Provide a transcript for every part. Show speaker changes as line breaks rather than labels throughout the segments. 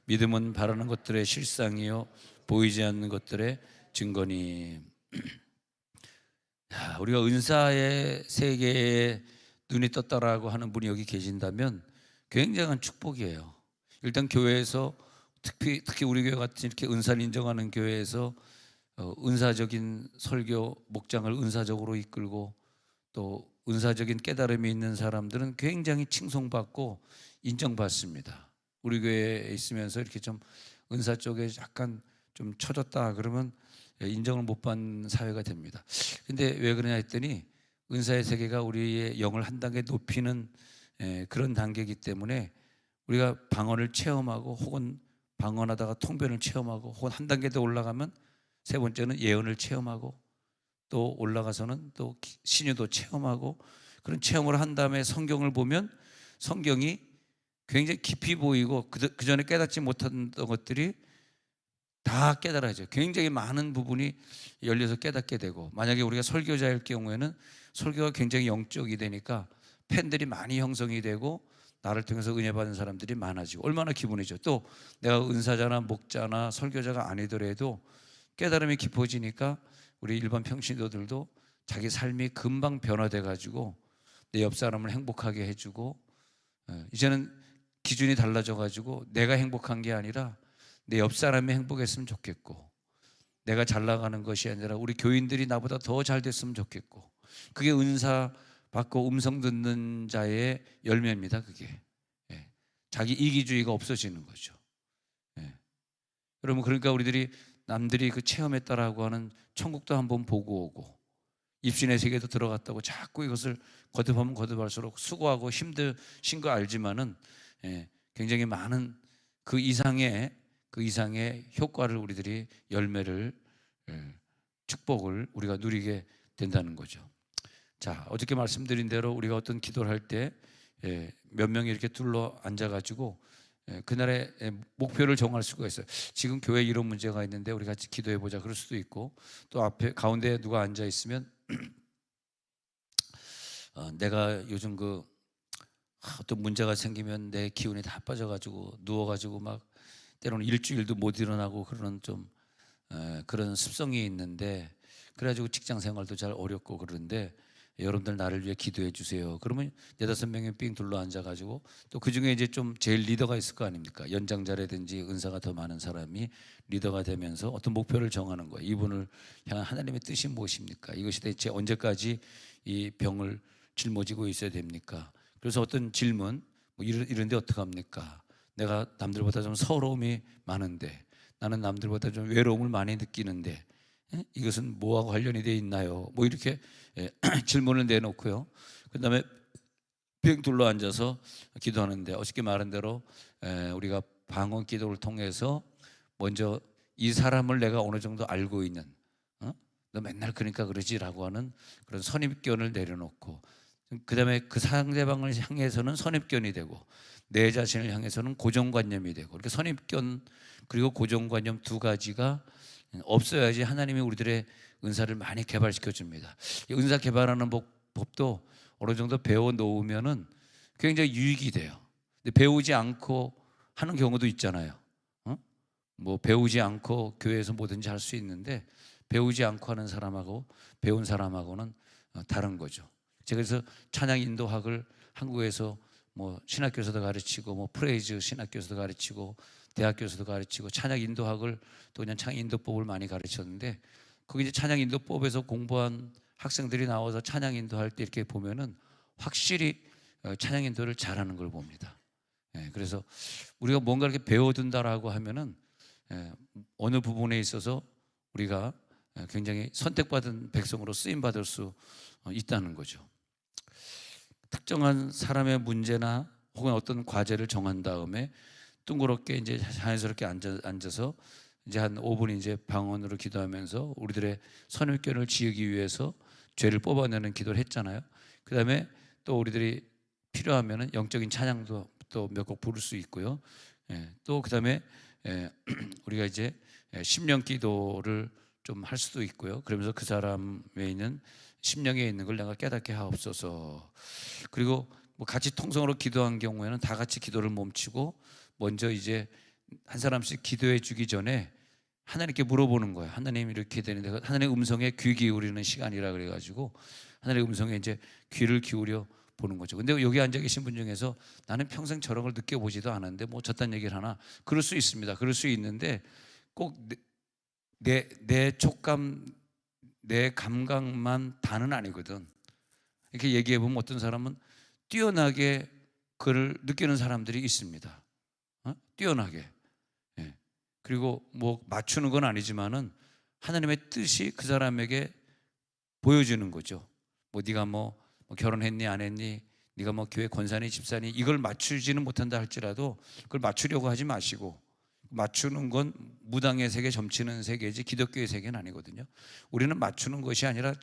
믿음은 바라는 것들의 실상이요 보이지 않는 것들의 증거니. 우리가 은사의 세계에 눈이 떴다라고 하는 분이 여기 계신다면 굉장한 축복이에요. 일단 교회에서 특히 우리 교회 같은 이렇게 은사를 인정하는 교회에서 은사적인 설교 목장을 은사적으로 이끌고 또 은사적인 깨달음이 있는 사람들은 굉장히 칭송받고 인정받습니다. 우리 교회에 있으면서 이렇게 좀 은사 쪽에 약간 좀 처졌다 그러면 인정을 못 받는 사회가 됩니다. 근데 왜 그러냐 했더니 은사의 세계가 우리의 영을 한 단계 높이는 그런 단계이기 때문에 우리가 방언을 체험하고 혹은 방언하다가 통변을 체험하고 혹은 한 단계 더 올라가면 세 번째는 예언을 체험하고 또 올라가서는 또 신유도 체험하고 그런 체험을 한 다음에 성경을 보면 성경이 굉장히 깊이 보이고 그 전에 깨닫지 못한 것들이 다 깨달아져. 굉장히 많은 부분이 열려서 깨닫게 되고, 만약에 우리가 설교자일 경우에는 설교가 굉장히 영적이 되니까 팬들이 많이 형성이 되고 나를 통해서 은혜 받은 사람들이 많아지고 얼마나 기분이죠. 또 내가 은사자나 목자나 설교자가 아니더라도 깨달음이 깊어지니까 우리 일반 평신도들도 자기 삶이 금방 변화돼 가지고 내 옆 사람을 행복하게 해주고, 이제는 기준이 달라져 가지고 내가 행복한 게 아니라 내 옆 사람이 행복했으면 좋겠고, 내가 잘 나가는 것이 아니라 우리 교인들이 나보다 더 잘 됐으면 좋겠고, 그게 은사 받고 음성 듣는 자의 열매입니다. 그게 자기 이기주의가 없어지는 거죠. 여러분, 그러니까 우리들이 남들이 그 체험했다라고 하는 천국도 한번 보고 오고 입신의 세계도 들어갔다고 자꾸 이것을 거듭하면 거듭할수록 수고하고 힘드신 거 알지만은 굉장히 많은 그 이상의 효과를 우리들이 열매를 축복을 우리가 누리게 된다는 거죠. 자, 어저께 말씀드린 대로 우리가 어떤 기도를 할 때 몇 명이 이렇게 둘러 앉아가지고 그날의 목표를 정할 수가 있어요. 지금 교회에 이런 문제가 있는데 우리 같이 기도해 보자 그럴 수도 있고, 또 앞에 가운데에 누가 앉아 있으면 내가 요즘 어떤 문제가 생기면 내 기운이 다 빠져가지고 누워가지고 막 때로는 일주일도 못 일어나고 그러는 좀 그런 습성이 있는데, 그래가지고 직장 생활도 잘 어렵고 그러는데 여러분들 나를 위해 기도해 주세요. 그러면 4-5명이 삥 둘러 앉아가지고 또 그중에 이제 좀 제일 리더가 있을 거 아닙니까? 연장자라든지 은사가 더 많은 사람이 리더가 되면서 어떤 목표를 정하는 거예요. 이분을 향한 하나님의 뜻이 무엇입니까? 이것이 대체 언제까지 이 병을 짊어지고 있어야 됩니까? 그래서 어떤 질문, 뭐 이런데 어떡합니까? 내가 남들보다 좀 서러움이 많은데, 나는 남들보다 좀 외로움을 많이 느끼는데 이것은 뭐하고 관련이 되어 있나요? 뭐 이렇게 질문을 내놓고요. 그 다음에 빙 둘러 앉아서 기도하는데, 어저께 말한 대로 우리가 방언 기도를 통해서 먼저 이 사람을 내가 어느 정도 알고 있는, 너 맨날 그러니까 그러지라고 하는 그런 선입견을 내려놓고, 그 다음에 그 상대방을 향해서는 선입견이 되고 내 자신을 향해서는 고정관념이 되고, 이렇게 선입견 그리고 고정관념 두 가지가 없어야지 하나님이 우리들의 은사를 많이 개발시켜 줍니다. 은사 개발하는 법도 어느 정도 배워 놓으면은 굉장히 유익이 돼요. 근데 배우지 않고 하는 경우도 있잖아요. 뭐 배우지 않고 교회에서 뭐든지 할 수 있는데 배우지 않고 하는 사람하고 배운 사람하고는 다른 거죠. 제가 그래서 찬양 인도학을 한국에서 뭐 신학교에서도 가르치고 뭐 프레이즈 신학교에서도 가르치고 대학교에서도 가르치고 찬양 인도학을 또 그냥 찬양 인도법을 많이 가르쳤는데, 거기 이제 찬양 인도법에서 공부한 학생들이 나와서 찬양 인도할 때 이렇게 보면은 확실히 찬양 인도를 잘하는 걸 봅니다. 그래서 우리가 뭔가 이렇게 배워둔다라고 하면은 어느 부분에 있어서 우리가 굉장히 선택받은 백성으로 쓰임 받을 수 있다는 거죠. 특정한 사람의 문제나 혹은 어떤 과제를 정한 다음에 둥그렇게 이제 자연스럽게 앉아서 이제 한 5분 이제 방언으로 기도하면서 우리들의 선입견을 지우기 위해서 죄를 뽑아내는 기도를 했잖아요. 그 다음에 또 우리들이 필요하면은 영적인 찬양도 또 몇 곡 부를 수 있고요. 또 그 다음에 우리가 이제 심령 기도를 좀 할 수도 있고요. 그러면서 그 사람에 있는 심령에 있는 걸 내가 깨닫게 하옵소서. 그리고 뭐 같이 통성으로 기도한 경우에는 다 같이 기도를 멈추고 먼저 이제 한 사람씩 기도해 주기 전에 하나님께 물어보는 거예요. 하나님 이렇게 되는데 하나님의 음성에 귀 기울이는 시간이라 그래가지고 하나님의 음성에 이제 귀를 기울여 보는 거죠. 근데 여기 앉아 계신 분 중에서 나는 평생 저런 걸 느껴보지도 않았는데 뭐 저딴 얘기를 하나, 그럴 수 있습니다. 그럴 수 있는데 꼭 내 촉감, 내 감각만 다는 아니거든. 이렇게 얘기해 보면 어떤 사람은 뛰어나게 그를 느끼는 사람들이 있습니다. 뛰어나게. 예. 그리고 뭐 맞추는 건 아니지만은 하나님의 뜻이 그 사람에게 보여주는 거죠. 뭐 네가 뭐 결혼했니 안 했니, 네가 뭐 교회 권사니 집사니, 이걸 맞추지는 못한다 할지라도 그걸 맞추려고 하지 마시고, 맞추는 건 무당의 세계, 점치는 세계지 기독교의 세계는 아니거든요. 우리는 맞추는 것이 아니라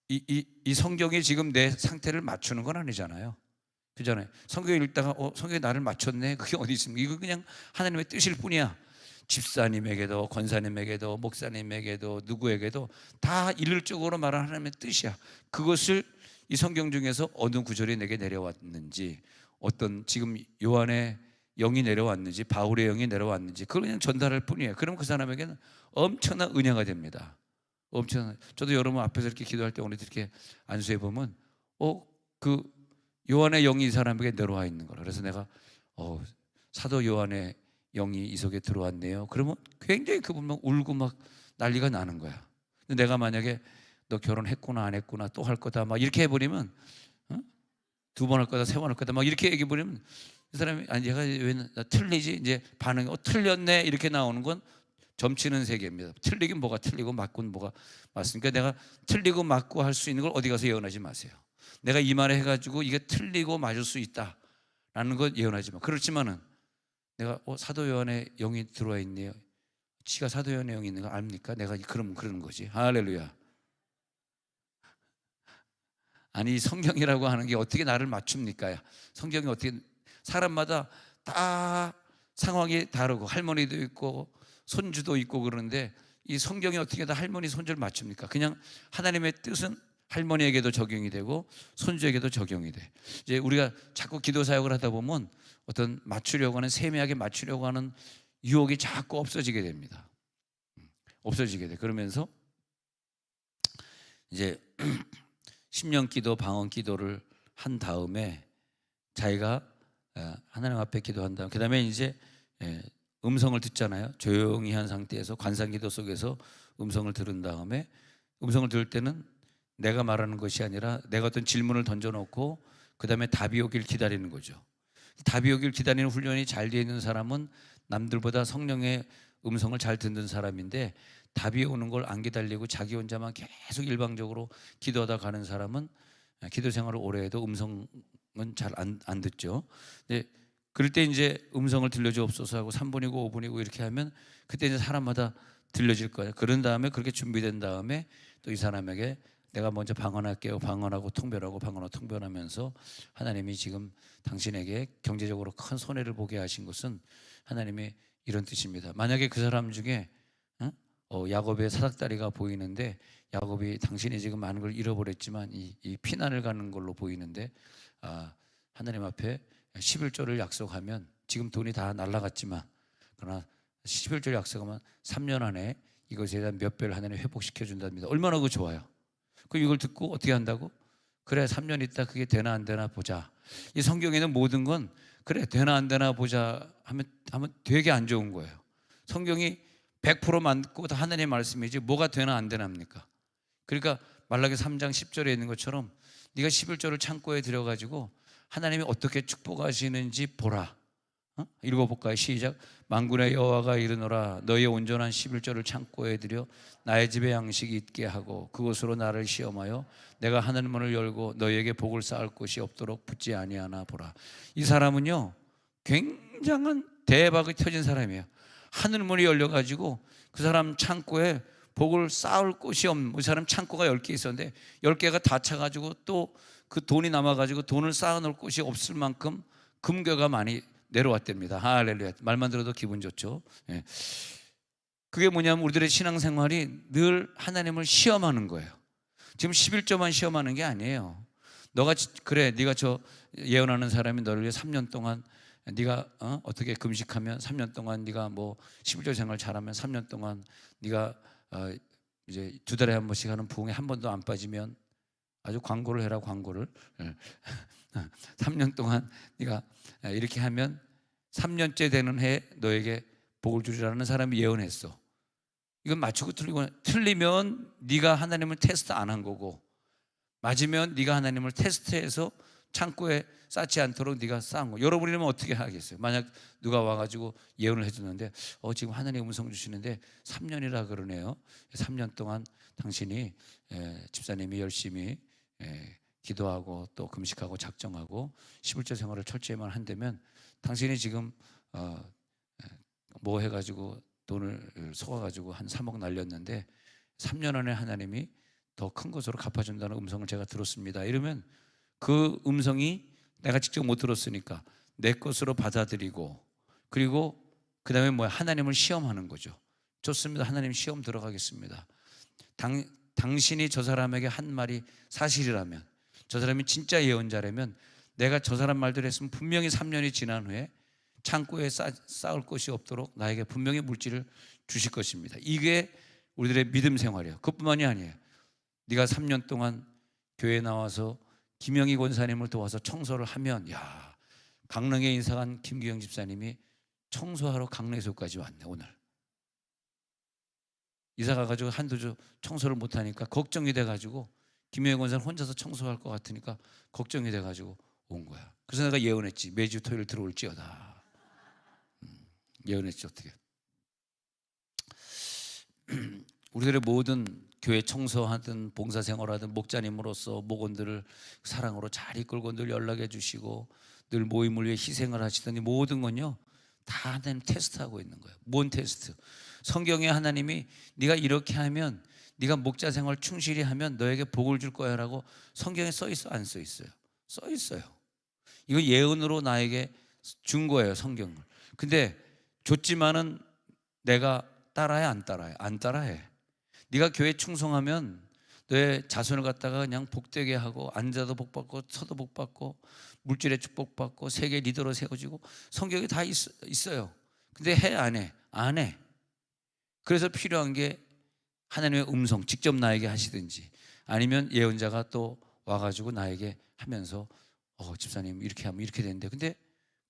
이 성경이 지금 내 상태를 맞추는 건 아니잖아요. 그잖아요. 성경 읽다가 성경이 나를 맞췄네, 그게 어디 있습니까? 이거 그냥 하나님의 뜻일 뿐이야. 집사님에게도 권사님에게도 목사님에게도 누구에게도 다 일률적으로 말하는 하나님의 뜻이야. 그것을 이 성경 중에서 어느 구절이 내게 내려왔는지, 어떤 지금 요한의 영이 내려왔는지 바울의 영이 내려왔는지 그걸 그냥 전달할 뿐이에요. 그럼 그 사람에게는 엄청난 은혜가 됩니다. 엄청난. 저도 여러분 앞에서 이렇게 기도할 때 오늘 이렇게 안수해 보면 그 요한의 영이 이 사람에게 내려와 있는 거라. 그래서 내가 사도 요한의 영이 이 속에 들어왔네요. 그러면 굉장히 그분 막 울고 막 난리가 나는 거야. 근데 내가 만약에 너 결혼했구나 안 했구나 또 할 거다 막 이렇게 해버리면, 2번 할 거다 3번 할 거다 막 이렇게 얘기해버리면 이 사람이 아니 얘가 왜 틀리지, 이제 반응이 틀렸네 이렇게 나오는 건 점치는 세계입니다. 틀리긴 뭐가 틀리고 맞고는 뭐가 맞습니까? 내가 틀리고 맞고 할 수 있는 걸 어디 가서 예언하지 마세요. 내가 이 말을 해가지고 이게 틀리고 맞을 수 있다라는 것 예언하지 마. 그렇지만은 내가 사도 요한의 영이 들어와 있네요. 지가 사도 요한의 영이 있는 거 압니까? 내가 그러면 그러는 거지. 할렐루야. 아니 성경이라고 하는 게 어떻게 나를 맞춥니까? 성경이 어떻게, 사람마다 다 상황이 다르고 할머니도 있고 손주도 있고 그러는데 이 성경이 어떻게 다 할머니 손주를 맞춥니까? 그냥 하나님의 뜻은 할머니에게도 적용이 되고 손주에게도 적용이 돼. 이제 우리가 자꾸 기도 사역을 하다 보면 어떤 맞추려고 하는, 세밀하게 맞추려고 하는 유혹이 자꾸 없어지게 됩니다. 없어지게 돼. 그러면서 이제 10년 기도, 방언 기도를 한 다음에 자기가 하나님 앞에 기도한 다음, 그 다음에 이제 음성을 듣잖아요. 조용히 한 상태에서 관상기도 속에서 음성을 들은 다음에, 음성을 들을 때는 내가 말하는 것이 아니라 내가 어떤 질문을 던져놓고 그 다음에 답이 오길 기다리는 거죠. 답이 오길 기다리는 훈련이 잘 되어 있는 사람은 남들보다 성령의 음성을 잘 듣는 사람인데, 답이 오는 걸 안 기다리고 자기 혼자만 계속 일방적으로 기도하다 가는 사람은 기도 생활을 오래 해도 음성은 잘 안 듣죠. 근데 그럴 때 이제 음성을 들려주옵소서 하고 3분이고 5분이고 이렇게 하면 그때 이제 사람마다 들려질 거예요. 그런 다음에 그렇게 준비된 다음에 또 이 사람에게 내가 먼저 방언할게요. 방언하고 통변하고 방언하고 통변하면서 하나님이 지금 당신에게 경제적으로 큰 손해를 보게 하신 것은 하나님의 이런 뜻입니다. 만약에 그 사람 중에 야곱의 사닥다리가 보이는데, 야곱이 당신이 지금 많은 걸 잃어버렸지만 이 피난을 가는 걸로 보이는데, 하나님 앞에 11조를 약속하면, 지금 돈이 다 날라갔지만 그러나 11조를 약속하면 3년 안에 이것에 대한 몇 배를 하나님 회복시켜 준답니다. 얼마나 그 좋아요. 그 이걸 듣고 어떻게 한다고? 그래 3년 있다 그게 되나 안 되나 보자. 이 성경에는 모든 건 그래 되나 안 되나 보자 하면 되게 안 좋은 거예요. 성경이 100% 맞고 다 하나님의 말씀이지 뭐가 되나 안 되나입니까? 그러니까 말라기 3장 10절에 있는 것처럼 네가 11조를 창고에 들여가지고 하나님이 어떻게 축복하시는지 보라. 읽어볼까요? 시작. 만군의 여호와가 이르노라, 너희의 온전한 11조를 창고에 들여 나의 집에 양식이 있게 하고 그것으로 나를 시험하여 내가 하늘 문을 열고 너희에게 복을 쌓을 곳이 없도록 붙지 아니하나 보라. 이 사람은요 굉장한 대박이 터진 사람이에요. 하늘 문이 열려가지고 그 사람 창고에 복을 쌓을 곳이 없는, 그 사람 창고가 10개 있었는데 10개가 다 차가지고 또 그 돈이 남아가지고 돈을 쌓아놓을 곳이 없을 만큼 금괴가 많이 내려왔답니다. 할렐루야. 말만 들어도 기분 좋죠. 예. 그게 뭐냐면 우리들의 신앙생활이 늘 하나님을 시험하는 거예요. 지금 11조만 시험하는 게 아니에요. 너가 그래 네가 저 예언하는 사람이 너를 위해 3년 동안 네가 어떻게 금식하면 3년 동안 네가 뭐 11조 생활 잘하면 3년 동안 네가 이제 2달에 한 번씩 하는 부흥에 한 번도 안 빠지면 아주 광고를 해라 광고를 3년 동안 네가 이렇게 하면 3년째 되는 해 너에게 복을 주리라는 사람이 예언했어. 이건 맞추고 틀리면 네가 하나님을 테스트 안 한 거고, 맞으면 네가 하나님을 테스트해서 창고에 쌓지 않도록 네가 쌓은 거. 여러분이라면 어떻게 하겠어요? 만약 누가 와가지고 예언을 해줬는데 지금 하나님 음성 주시는데 3년이라 그러네요. 3년 동안 당신이 집사님이 열심히 기도하고 또 금식하고 작정하고 11조 생활을 철저히만 한다면 당신이 지금 뭐 해가지고 돈을 속아가지고 한 3억 날렸는데 3년 안에 하나님이 더 큰 것으로 갚아준다는 음성을 제가 들었습니다. 이러면 그 음성이 내가 직접 못 들었으니까 내 것으로 받아들이고, 그리고 그 다음에 뭐야? 하나님을 시험하는 거죠. 좋습니다. 하나님 시험 들어가겠습니다. 당신이 저 사람에게 한 말이 사실이라면, 저 사람이 진짜 예언자라면 내가 저 사람 말대로 했으면 분명히 3년이 지난 후에 창고에 쌓을 것이 없도록 나에게 분명히 물질을 주실 것입니다. 이게 우리들의 믿음 생활이에요. 그것뿐만이 아니에요. 네가 3년 동안 교회에 나와서 김영희 권사님을 도와서 청소를 하면, 야, 강릉에 인사한 김규영 집사님이 청소하러 강릉에서까지 왔네. 오늘 이사 가가지고 한두 주 청소를 못하니까 걱정이 돼가지고 김영희 권사님 혼자서 청소할 것 같으니까 걱정이 돼가지고 온 거야. 그래서 내가 예언했지. 매주 토요일 들어올지어다. 예언했지. 어떻게 우리들의 모든 교회 청소하든 봉사생활하든 목자님으로서 목원들을 사랑으로 잘 이끌고 늘 연락해 주시고 늘 모임을 위해 희생을 하시더니 모든 건요 다 하나님 테스트하고 있는 거예요. 뭔 테스트? 성경에 하나님이 네가 이렇게 하면, 네가 목자 생활 충실히 하면 너에게 복을 줄 거야 라고 성경에 써 있어 안 써 있어요? 써 있어요. 이거 예언으로 나에게 준 거예요, 성경을. 근데 줬지만은 내가 따라해 안 따라해? 안 따라해. 네가 교회 충성하면 너의 자손을 갖다가 그냥 복되게 하고 앉아도 복받고 서도 복받고 물질의 축복받고 세계 리더로 세워지고 성경에 다 있어요. 근데 해 안 해? 안 해. 그래서 필요한 게 하나님의 음성, 직접 나에게 하시든지 아니면 예언자가 또 와가지고 나에게 하면서 집사님 이렇게 하면 이렇게 되는데, 근데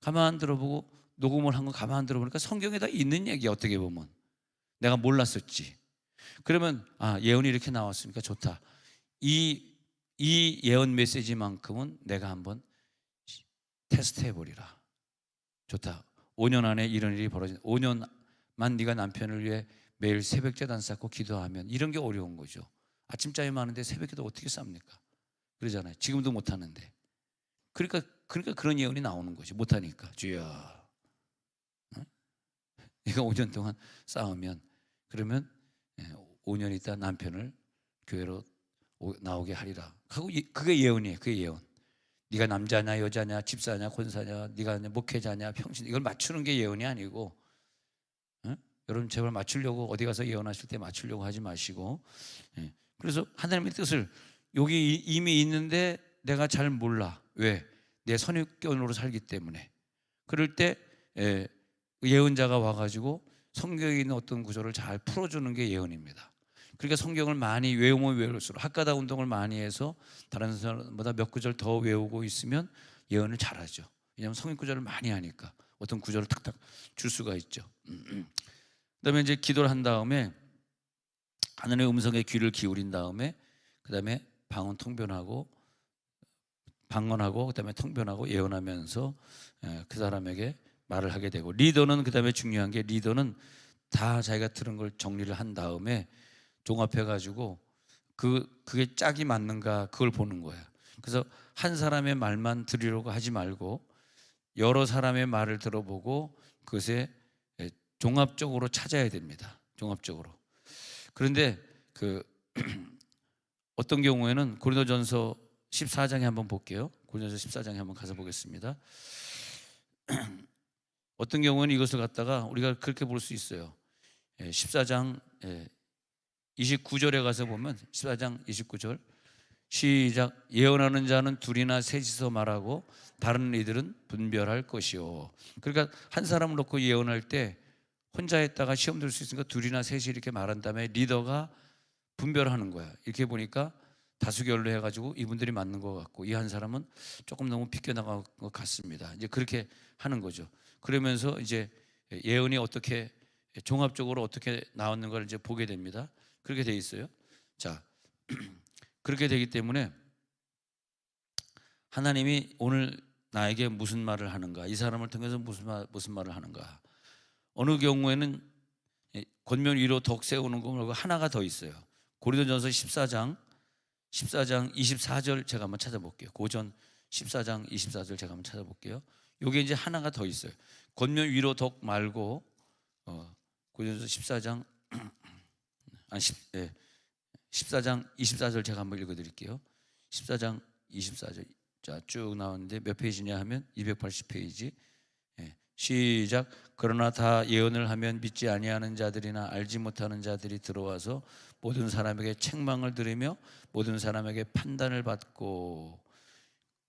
가만 들어보고 녹음을 한 거 가만 들어보니까 성경에 다 있는 얘기야. 어떻게 보면 내가 몰랐었지. 그러면 예언이 이렇게 나왔으니까 좋다. 이 예언 메시지만큼은 내가 한번 테스트해 보리라. 좋다. 5년 안에 이런 일이 벌어진 5년만 네가 남편을 위해 매일 새벽 제단 쌓고 기도하면, 이런 게 어려운 거죠. 아침잠이 많은데 새벽에도 어떻게 쌉니까? 그러잖아요. 지금도 못 하는데. 그러니까 그런 예언이 나오는 거죠. 못 하니까. 주여. 네가 5년 동안 싸우면, 그러면 5년 있다 남편을 교회로 나오게 하리라. 그게 예언이에요. 그게 예언. 네가 남자냐 여자냐 집사냐 권사냐 네가 목회자냐 평신, 이걸 맞추는 게 예언이 아니고, 여러분 제발 맞추려고 어디 가서 예언하실 때 맞추려고 하지 마시고, 그래서 하나님의 뜻을 여기 이미 있는데 내가 잘 몰라. 왜? 내 선입견으로 살기 때문에. 그럴 때 예언자가 와가지고 성경에 있는 어떤 구조를 잘 풀어주는 게 예언입니다. 그러니까 성경을 많이 외우면 외울수록, 학가다 운동을 많이 해서 다른 사람보다 몇 구절 더 외우고 있으면 예언을 잘하죠. 왜냐하면 성경 구절을 많이 하니까 어떤 구절을 탁탁 줄 수가 있죠. 그다음에 이제 기도를 한 다음에 하나님의 음성에 귀를 기울인 다음에 그다음에 방언하고 그다음에 통변하고 예언하면서 그 사람에게 말을 하게 되고, 리더는 그다음에 중요한 게, 리더는 다 자기가 들은 걸 정리를 한 다음에 종합해 가지고 그게 짝이 맞는가 그걸 보는 거예요. 그래서 한 사람의 말만 들으려고 하지 말고 여러 사람의 말을 들어보고 그것에 종합적으로 찾아야 됩니다. 종합적으로. 그런데 어떤 경우에는 고린도전서 14장에 한번 볼게요. 고린도전서 14장에 한번 가서 보겠습니다. 어떤 경우에는 이것을 갖다가 우리가 그렇게 볼 수 있어요. 14장 29절에 가서 보면, 14장 29절, 시작. 예언하는 자는 둘이나 셋이서 말하고 다른 이들은 분별할 것이요. 그러니까 한 사람을 놓고 예언할 때 혼자 했다가 시험 들 수 있으니까 둘이나 셋이 이렇게 말한 다음에 리더가 분별하는 거야. 이렇게 보니까 다수결로 해가지고 이분들이 맞는 것 같고 이 한 사람은 조금 너무 비껴나간 것 같습니다. 이제 그렇게 하는 거죠. 그러면서 이제 예언이 어떻게 종합적으로 어떻게 나왔는 걸 이제 보게 됩니다. 그렇게 돼 있어요. 자, 그렇게 되기 때문에 하나님이 오늘 나에게 무슨 말을 하는가, 이 사람을 통해서 무슨 말을 하는가. 어느 경우에는 권면 위로 덕 세우는 거 말고 하나가 더 있어요. 고린도전서 14장 24절 제가 한번 찾아볼게요. 고전 14장 24절 제가 한번 찾아볼게요. 요게 이제 하나가 더 있어요. 권면 위로 덕 말고 고린도전서 14장 14장 24절 제가 한번 읽어드릴게요. 14장 24절 자, 쭉 나오는데 몇 페이지냐 하면 280페이지. 시작. 그러나 다 예언을 하면 믿지 아니하는 자들이나 알지 못하는 자들이 들어와서 모든 사람에게 책망을 들으며 모든 사람에게 판단을 받고,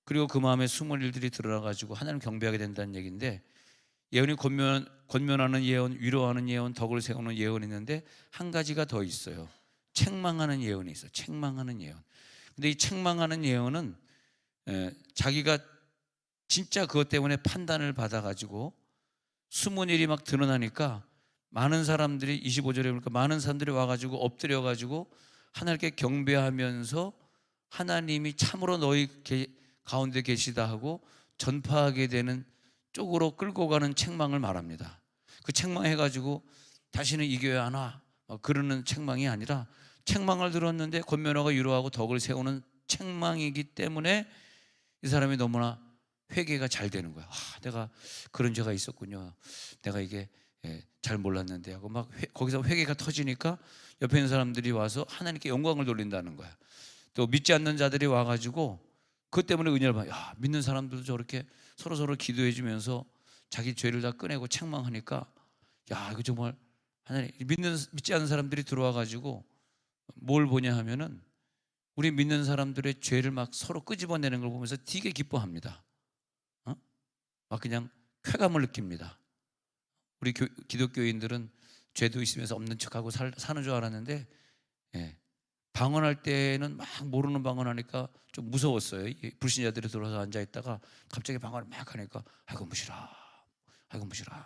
그리고 그 마음에 숨을 일들이 드러나가지고 하나님 경배하게 된다는 얘기인데, 예언이 권면하는 예언, 위로하는 예언, 덕을 세우는 예언이 있는데 한 가지가 더 있어요. 책망하는 예언이 있어요. 책망하는 예언. 근데 이 책망하는 예언은 자기가 진짜 그것 때문에 판단을 받아가지고 숨은 일이 막 드러나니까 많은 사람들이 25절에 보니까 많은 사람들이 와가지고 엎드려가지고 하나님께 경배하면서 하나님이 참으로 너희 가운데 계시다 하고 전파하게 되는 쪽으로 끌고 가는 책망을 말합니다. 그 책망해가지고 다시는 이 교회 안 와 그러는 책망이 아니라 책망을 들었는데 권면하고 위로하고 덕을 세우는 책망이기 때문에 이 사람이 너무나 회개가 잘 되는 거야. 내가 그런 죄가 있었군요. 내가 이게 잘 몰랐는데 하고 막 거기서 회개가 터지니까 옆에 있는 사람들이 와서 하나님께 영광을 돌린다는 거야. 또 믿지 않는 자들이 와가지고 그것 때문에 은혜를 받아. 믿는 사람들도 저렇게 서로 기도해 주면서 자기 죄를 다 꺼내고 책망하니까 이거 정말 하나님, 믿지 않는 사람들이 들어와가지고 뭘 보냐 하면은 우리 믿는 사람들의 죄를 막 서로 끄집어내는 걸 보면서 되게 기뻐합니다. 막 그냥 쾌감을 느낍니다. 우리 기독교인들은 죄도 있으면서 없는 척하고 사는 줄 알았는데 방언할 때는 막 모르는 방언하니까 좀 무서웠어요. 불신자들이 들어서 앉아있다가 갑자기 방언을 막 하니까 아이고 무시라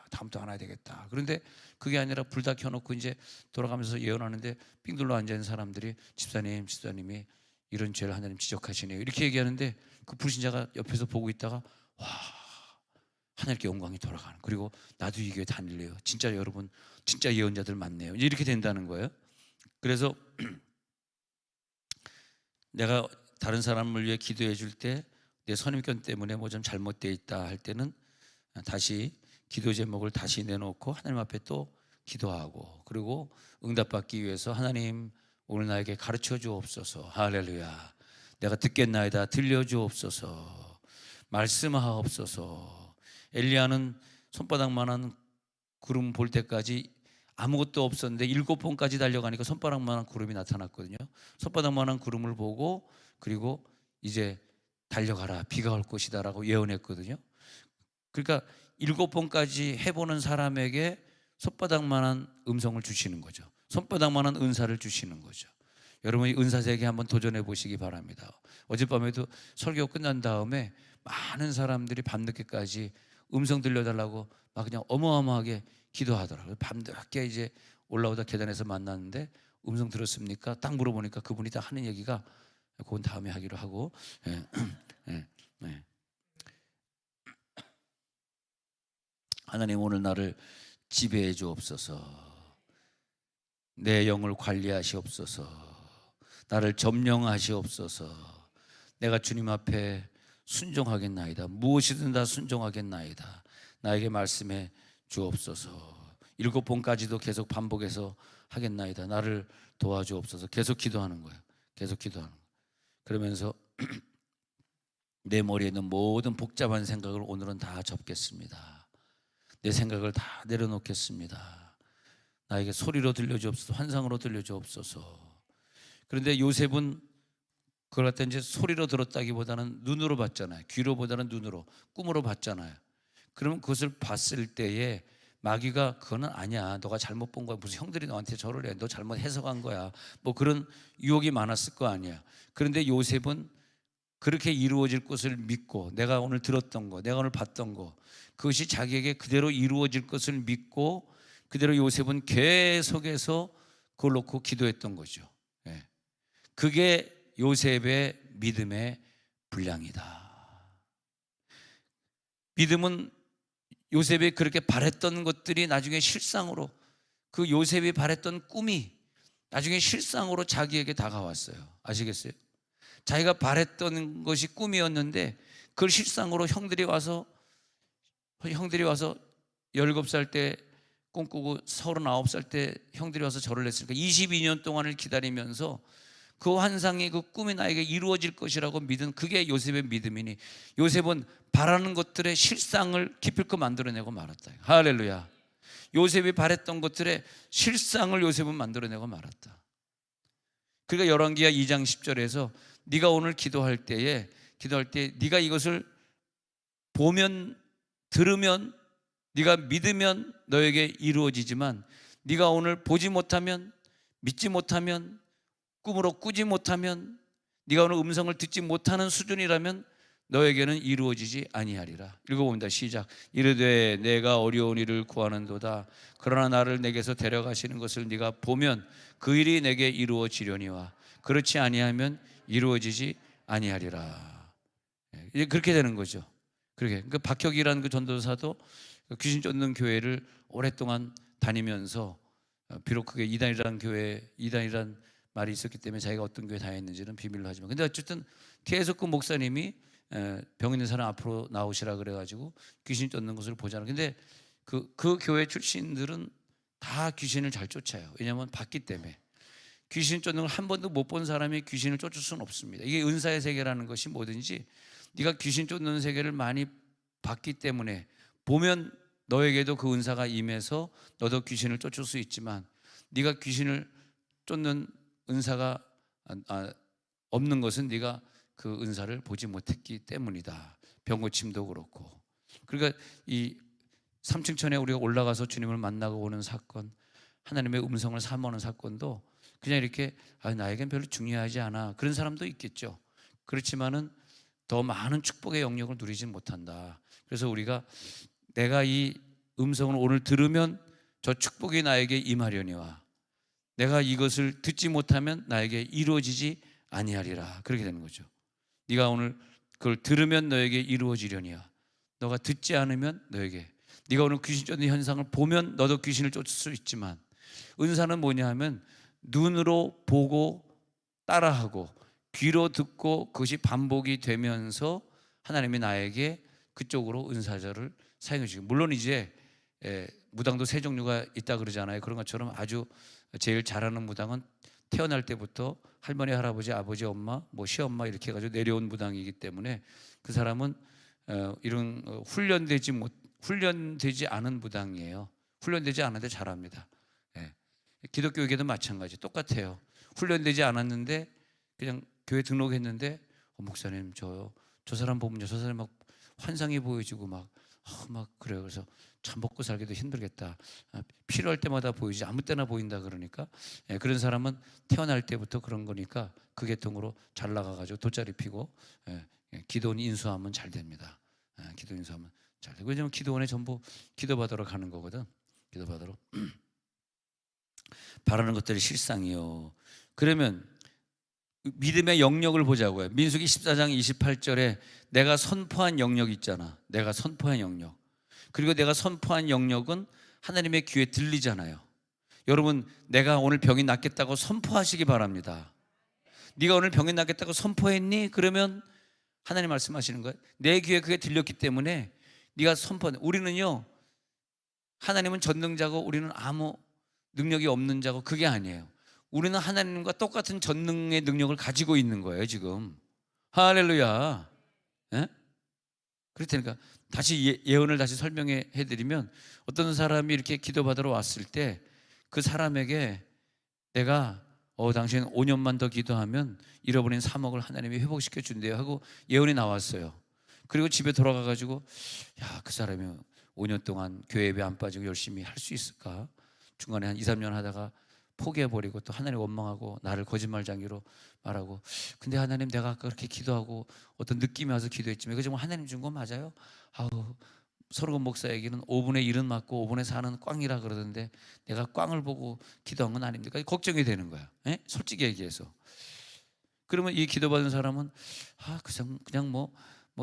다음부터 안 해야 되겠다. 그런데 그게 아니라 불 다 켜놓고 이제 돌아가면서 예언하는데 삥 둘러 앉아있는 사람들이 집사님이 이런 죄를 하나님 지적하시네요 이렇게 얘기하는데 그 불신자가 옆에서 보고 있다가 와, 하나님께 영광이 돌아가는, 그리고 나도 이 교회 다닐래요. 진짜 여러분 진짜 예언자들 많네요. 이렇게 된다는 거예요. 그래서 내가 다른 사람을 위해 기도해 줄 때 내 선입견 때문에 뭐 좀 잘못되어 있다 할 때는 다시 기도 제목을 다시 내놓고 하나님 앞에 또 기도하고, 그리고 응답받기 위해서 하나님 오늘 나에게 가르쳐 주옵소서. 할렐루야. 내가 듣겠나이다. 들려 주옵소서. 말씀하옵소서. 엘리야는 손바닥만한 구름 볼 때까지 아무것도 없었는데 7번까지 달려가니까 손바닥만한 구름이 나타났거든요. 손바닥만한 구름을 보고 그리고 이제 달려가라 비가 올 것이다 라고 예언했거든요. 그러니까 7번까지 해보는 사람에게 손바닥만한 음성을 주시는 거죠. 손바닥만한 은사를 주시는 거죠. 여러분이 은사세계 한번 도전해 보시기 바랍니다. 어젯밤에도 설교 끝난 다음에 많은 사람들이 밤늦게까지 음성 들려달라고 막 그냥 어마어마하게 기도하더라고요. 밤늦게 이제 올라오다 계단에서 만났는데 음성 들었습니까? 딱 물어보니까 그분이 다 하는 얘기가 그건 다음에 하기로 하고 하나님 오늘 나를 지배해 주옵소서. 내 영을 관리하시옵소서. 나를 점령하시옵소서. 내가 주님 앞에 순종하겠나이다. 무엇이든 다 순종하겠나이다. 나에게 말씀해 주옵소서. 7번까지도 계속 반복해서 하겠나이다. 나를 도와주옵소서. 계속 기도하는 거예요. 계속 기도하는 거예요. 그러면서 내 머리에 있는 모든 복잡한 생각을 오늘은 다 접겠습니다. 내 생각을 다 내려놓겠습니다. 나에게 소리로 들려주옵소서. 환상으로 들려주옵소서. 그런데 요셉은 그걸 갖다 이제 소리로 들었다기보다는 눈으로 봤잖아요. 귀로보다는 눈으로, 꿈으로 봤잖아요. 그러면 그것을 봤을 때에 마귀가 그거는 아니야, 너가 잘못 본 거야, 무슨 형들이 너한테 저를 해, 너 잘못 해석한 거야, 뭐 그런 유혹이 많았을 거 아니야. 그런데 요셉은 그렇게 이루어질 것을 믿고, 내가 오늘 들었던 거, 내가 오늘 봤던 거, 그것이 자기에게 그대로 이루어질 것을 믿고 그대로 요셉은 계속해서 그걸 놓고 기도했던 거죠. 예. 그게 요셉의 믿음의 분량이다. 믿음은 요셉이 그렇게 바랬던 것들이 나중에 실상으로, 그 요셉이 바랬던 꿈이 나중에 실상으로 자기에게 다가왔어요. 아시겠어요? 자기가 바랬던 것이 꿈이었는데 그걸 실상으로 형들이 와서 17살 때 꿈꾸고 39살 때 형들이 와서 절을 했으니까 22년 동안을 기다리면서 그 환상이, 그 꿈이 나에게 이루어질 것이라고 믿은, 그게 요셉의 믿음이니 요셉은 바라는 것들의 실상을 기필코 만들어내고 말았다. 할렐루야. 요셉이 바랬던 것들의 실상을 요셉은 만들어내고 말았다. 그러니까 열왕기하 2장 10절에서 네가 오늘 기도할 때 네가 이것을 보면, 들으면, 네가 믿으면 너에게 이루어지지만 네가 오늘 보지 못하면, 믿지 못하면, 꿈으로 꾸지 못하면, 네가 오늘 음성을 듣지 못하는 수준이라면 너에게는 이루어지지 아니하리라. 읽어봅니다. 시작. 이르되 내가 어려운 일을 구하는도다. 그러나 나를 내게서 데려가시는 것을 네가 보면 그 일이 내게 이루어지려니와 그렇지 아니하면 이루어지지 아니하리라. 이제 그렇게 되는 거죠. 그러니까 박혁이라는 그 전도사도 귀신 쫓는 교회를 오랫동안 다니면서, 비록 그게 이단이라는 말이 있었기 때문에 자기가 어떤 교회 다녔는지는 비밀로 하지만, 근데 어쨌든 계속 그 목사님이 병 있는 사람 앞으로 나오시라 그래가지고 귀신 쫓는 것을 보잖아요. 근데 그 교회 출신들은 다 귀신을 잘 쫓아요. 왜냐하면 봤기 때문에. 귀신 쫓는 걸 한 번도 못 본 사람이 귀신을 쫓을 수는 없습니다. 이게 은사의 세계라는 것이 뭐든지 네가 귀신 쫓는 세계를 많이 봤기 때문에, 보면 너에게도 그 은사가 임해서 너도 귀신을 쫓을 수 있지만, 네가 귀신을 쫓는 은사가 없는 것은 네가 그 은사를 보지 못했기 때문이다. 병고침도 그렇고. 그러니까 이 삼층천에 우리가 올라가서 주님을 만나고 오는 사건, 하나님의 음성을 사모하는 사건도 그냥 이렇게 나에겐 별로 중요하지 않아, 그런 사람도 있겠죠. 그렇지만은 더 많은 축복의 영역을 누리지 못한다. 그래서 우리가 내가 이 음성을 오늘 들으면 저 축복이 나에게 임하려니와 내가 이것을 듣지 못하면 나에게 이루어지지 아니하리라. 그렇게 되는 거죠. 네가 오늘 그걸 들으면 너에게 이루어지려니와 너가 듣지 않으면 너에게, 네가 오늘 귀신 쫓는 현상을 보면 너도 귀신을 쫓을 수 있지만, 은사는 뭐냐 하면 눈으로 보고 따라하고 귀로 듣고 그것이 반복이 되면서 하나님이 나에게 그쪽으로 은사자를 사용해 주시고, 물론 이제 무당도 세 종류가 있다 그러잖아요. 그런 것처럼 아주 제일 잘하는 무당은 태어날 때부터 할머니, 할아버지, 아버지, 엄마, 뭐 시엄마 이렇게 해가지고 내려온 무당이기 때문에 그 사람은 이런 훈련되지 않은 무당이에요. 훈련되지 않은데 잘합니다. 기독교에게도 마찬가지, 똑같아요. 훈련되지 않았는데 그냥 교회 등록했는데 목사님 저 사람 보면요, 저 사람 막 환상이 보여지고 막 그래요. 그래서 참 먹고 살기도 힘들겠다. 필요할 때마다 보이지 아무 때나 보인다 그러니까, 그런 사람은 태어날 때부터 그런 거니까 그 계통으로 잘 나가가지고 돗자리 피고 기도원 인수하면 잘 됩니다. 기도 인수하면 잘 되고, 왜냐면 기도원에 전부 기도받으러 가는 거거든. 기도받으러 바라는 것들이 실상이요. 그러면 믿음의 영역을 보자고요. 민수기 14장 28절에 내가 선포한 영역 있잖아. 내가 선포한 영역. 그리고 내가 선포한 영역은 하나님의 귀에 들리잖아요. 여러분, 내가 오늘 병이 낫겠다고 선포하시기 바랍니다. 네가 오늘 병이 낫겠다고 선포했니? 그러면 하나님 말씀하시는 거예요. 내 귀에 그게 들렸기 때문에 네가 선포한. 우리는요, 하나님은 전능자고 우리는 아무 능력이 없는 자고, 그게 아니에요. 우리는 하나님과 똑같은 전능의 능력을 가지고 있는 거예요 지금. 할렐루야. 예? 그렇다니까. 다시 예언을 다시 설명해 드리면, 어떤 사람이 이렇게 기도받으러 왔을 때 그 사람에게 내가 당신 5년만 더 기도하면 잃어버린 3억을 하나님이 회복시켜 준대요 하고 예언이 나왔어요. 그리고 집에 돌아가 가지고 야, 그 사람이 5년 동안 교회 예배 안 빠지고 열심히 할 수 있을까? 중간에 한 2, 3년 하다가 포기해버리고 또 하나님 원망하고 나를 거짓말쟁이로 말하고, 근데 하나님 내가 아까 그렇게 기도하고 어떤 느낌이 와서 기도했지만 이거 정말 하나님 준 거 맞아요? 아우, 서르건 목사에게는 5분의 1은 맞고 5분의 4는 꽝이라 그러던데 내가 꽝을 보고 기도한 건 아닙니까? 걱정이 되는 거야. 에? 솔직히 얘기해서. 그러면 이 기도받은 사람은 그냥 뭐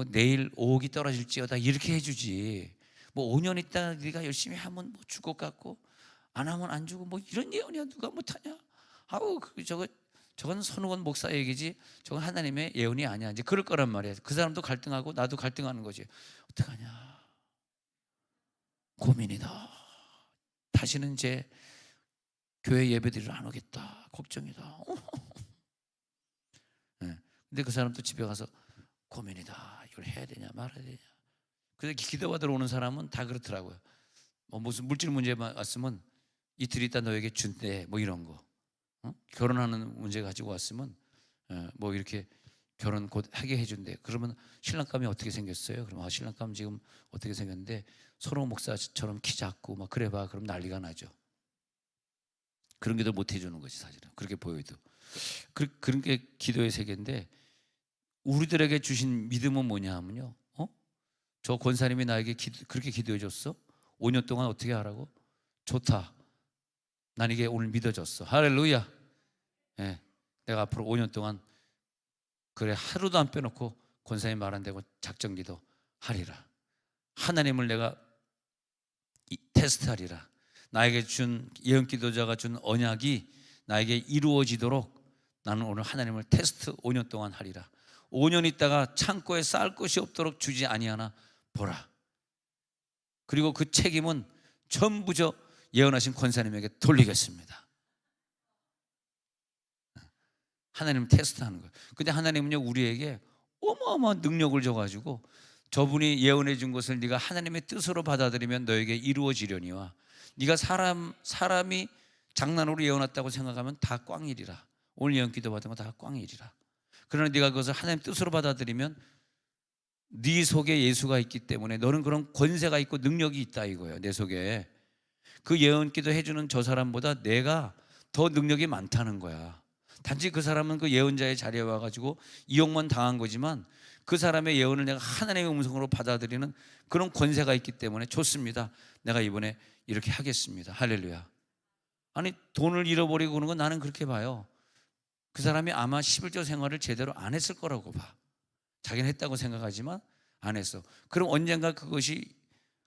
내일 5억이 떨어질지어다 이렇게 해주지, 뭐 5년 있다 네가 열심히 하면 뭐 줄 것 같고 안 하면 안 주고 뭐 이런 예언이야 누가 못하냐? 아우 저건 손우건 목사 얘기지 저건 하나님의 예언이 아니야. 이제 그럴 거란 말이야. 그 사람도 갈등하고 나도 갈등하는 거지. 어떡하냐? 고민이다. 다시는 이제 교회 예배드리러 안 오겠다. 걱정이다. 네. 근데 그 사람도 집에 가서 고민이다. 이걸 해야 되냐 말아야 되냐. 그래서 기도받으러 오는 사람은 다 그렇더라고요. 뭐 무슨 물질 문제 왔으면 이틀 있다 너에게 준대 뭐 이런 거. 결혼하는 문제 가지고 왔으면 뭐 이렇게 결혼 곧 하게 해준대. 그러면 신랑감이 어떻게 생겼어요? 그러면 신랑감 지금 어떻게 생겼는데 서로 목사처럼 키 작고 막 그래봐. 그럼 난리가 나죠. 그런 게도 못 해주는 거지 사실은. 그렇게 보여도. 그런 게 기도의 세계인데 우리들에게 주신 믿음은 뭐냐 하면요. 저 권사님이 나에게 그렇게 기도해 줬어? 5년 동안 어떻게 하라고? 좋다. 난 이게 오늘 믿어졌어. 할렐루야. 예, 내가 앞으로 5년 동안 그래 하루도 안 빼놓고 권사님 말한 대로 작정기도 하리라. 하나님을 내가 테스트하리라. 나에게 준 예언기도자가 준 언약이 나에게 이루어지도록 나는 오늘 하나님을 테스트 5년 동안 하리라. 5년 있다가 창고에 쌓을 것이 없도록 주지 아니하나 보라. 그리고 그 책임은 전부 저 예언하신 권사님에게 돌리겠습니다. 하나님을 테스트하는 거예요. 근데 하나님은요 우리에게 어마어마한 능력을 줘가지고 저분이 예언해 준 것을 네가 하나님의 뜻으로 받아들이면 너에게 이루어지려니와 네가 사람이 장난으로 예언했다고 생각하면 다 꽝일이라. 오늘 예언 기도 받은 거 다 꽝일이라. 그러나 네가 그것을 하나님 뜻으로 받아들이면 네 속에 예수가 있기 때문에 너는 그런 권세가 있고 능력이 있다 이거예요. 내 속에. 그 예언 기도 해주는 저 사람보다 내가 더 능력이 많다는 거야. 단지 그 사람은 그 예언자의 자리에 와가지고 이용만 당한 거지만 그 사람의 예언을 내가 하나님의 음성으로 받아들이는 그런 권세가 있기 때문에 좋습니다. 내가 이번에 이렇게 하겠습니다. 할렐루야. 아니 돈을 잃어버리고 그런 건 나는 그렇게 봐요. 그 사람이 아마 11조 생활을 제대로 안 했을 거라고 봐. 자기는 했다고 생각하지만 안 했어. 그럼 언젠가 그것이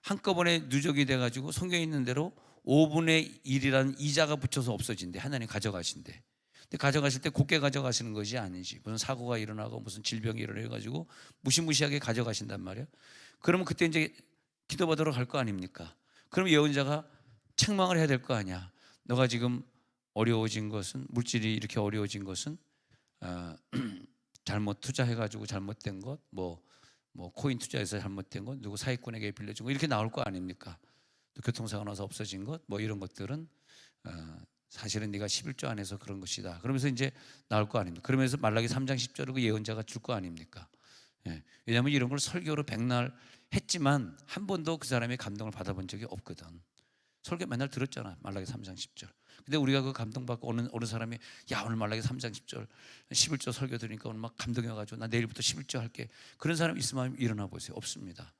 한꺼번에 누적이 돼가지고 성경에 있는 대로 5분의 1이라는 이자가 붙여서 없어진대. 하나님 가져가신대. 근데 가져가실 때 곱게 가져가시는 것이 아니지. 무슨 사고가 일어나고 무슨 질병이 일어나가지고 무시무시하게 가져가신단 말이야. 그러면 그때 이제 기도받으러 갈 거 아닙니까? 그럼 예언자가 책망을 해야 될 거 아니야. 너가 지금 어려워진 것은, 물질이 이렇게 어려워진 것은 잘못 투자해가지고 잘못된 것, 뭐 코인 투자해서 잘못된 것, 누구 사기꾼에게 빌려준 것 이렇게 나올 거 아닙니까? 또 교통사고 나서 없어진 것, 뭐 이런 것들은 사실은 네가 11조 안에서 그런 것이다. 그러면서 이제 나올 거 아닙니까? 그러면서 말라기 3장 10절을 그 예언자가 줄 거 아닙니까? 예. 왜냐하면 이런 걸 설교로 백날 했지만 한 번도 그 사람의 감동을 받아본 적이 없거든. 설교 맨날 들었잖아. 말라기 3장 10절. 근데 우리가 그 감동받고 어느 사람이 야 오늘 말라기 3장 10절 11조 설교 들으니까 오늘 막 감동해 가지고 나 내일부터 11조 할게. 그런 사람 있으면 일어나 보세요. 없습니다.